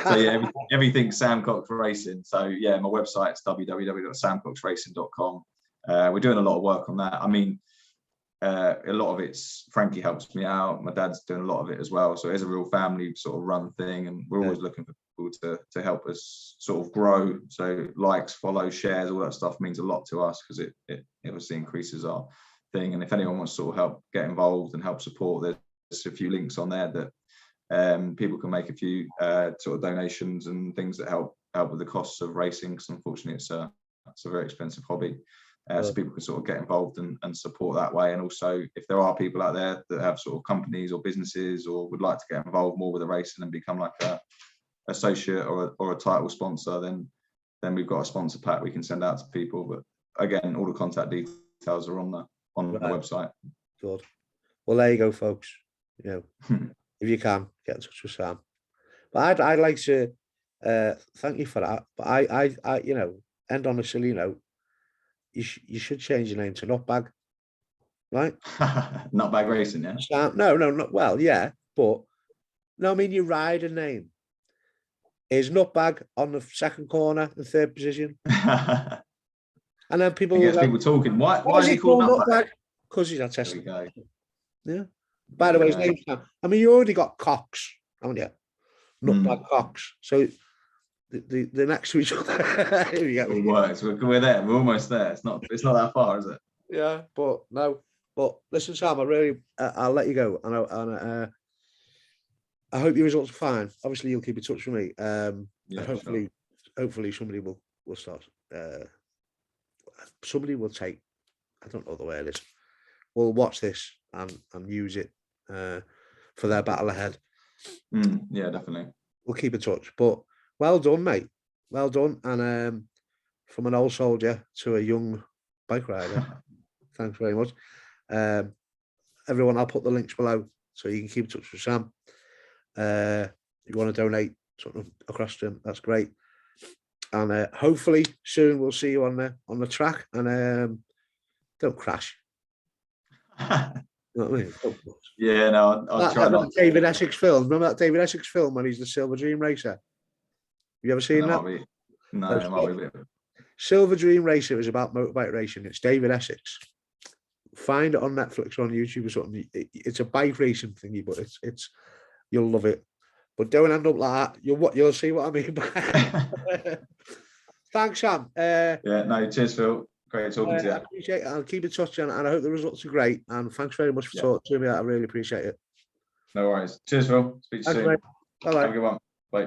So yeah, everything's Sam Cox Racing. So yeah, my website's www.samcoxracing.com. We're doing a lot of work on that. I mean, a lot of it's Frankie helps me out. My dad's doing a lot of it as well. So it's a real family sort of run thing, and we're always looking for people to help us sort of grow. So likes, follows, shares, all that stuff means a lot to us because it obviously increases our thing. And if anyone wants to sort of help get involved and help support, there's a few links on there that people can make a few sort of donations and things that help with the costs of racing, because unfortunately it's a very expensive hobby. So people can sort of get involved and support that way. And also, if there are people out there that have sort of companies or businesses or would like to get involved more with the racing and become like a associate or a title sponsor, then we've got a sponsor pack we can send out to people. But again, all the contact details are on the website. Good. Well, there you go, folks. You know, if you can get in touch with Sam. But I'd like to thank you for that. But I you know, end on a silly note. You should change your name to Nutbag, right? Nutbag Racing, yeah. Sam, no, not well, yeah, but no, I mean your rider name is Nutbag on the second corner, the third position, and then people gets people talking. Why is he called Nutbag? Because he's a Testicular. Yeah. By the way, his name's Sam. I mean, you already got Cox, haven't you? Nutbag Cox. So the next to each other. It works. We're there. We're almost there. It's not that far, is it? Yeah, but no. But listen, Sam, I'll let you go, and I hope your results are fine. Obviously, you'll keep in touch with me. And hopefully, somebody will start. Somebody will take. I don't know the way it is. We'll watch this and use it for their battle ahead. Yeah, definitely. We'll keep in touch. But well done, mate. Well done. And from an old soldier to a young bike rider, thanks very much. Everyone, I'll put the links below so you can keep in touch with Sam. If you want to donate something across to him, that's great. And hopefully soon we'll see you on the track. And don't crash. You know what I mean? Yeah, no, I'll try not. David Essex film. Remember that David Essex film when he's the Silver Dream racer? Have you ever seen that? No, it might be a bit. Silver Dream Racer is about motorbike racing. It's David Essex. Find it on Netflix or on YouTube or something. It's a bike racing thingy, but it's you'll love it. But don't end up like that. You'll see what I mean. Thanks, Sam. Yeah, no, cheers, Phil. Great talking to you. I appreciate it. I'll keep in touch, and I hope the results are great. And thanks very much for talking to me. I really appreciate it. No worries. Cheers, Phil. Speak to you soon. Bye-bye. Have a good one.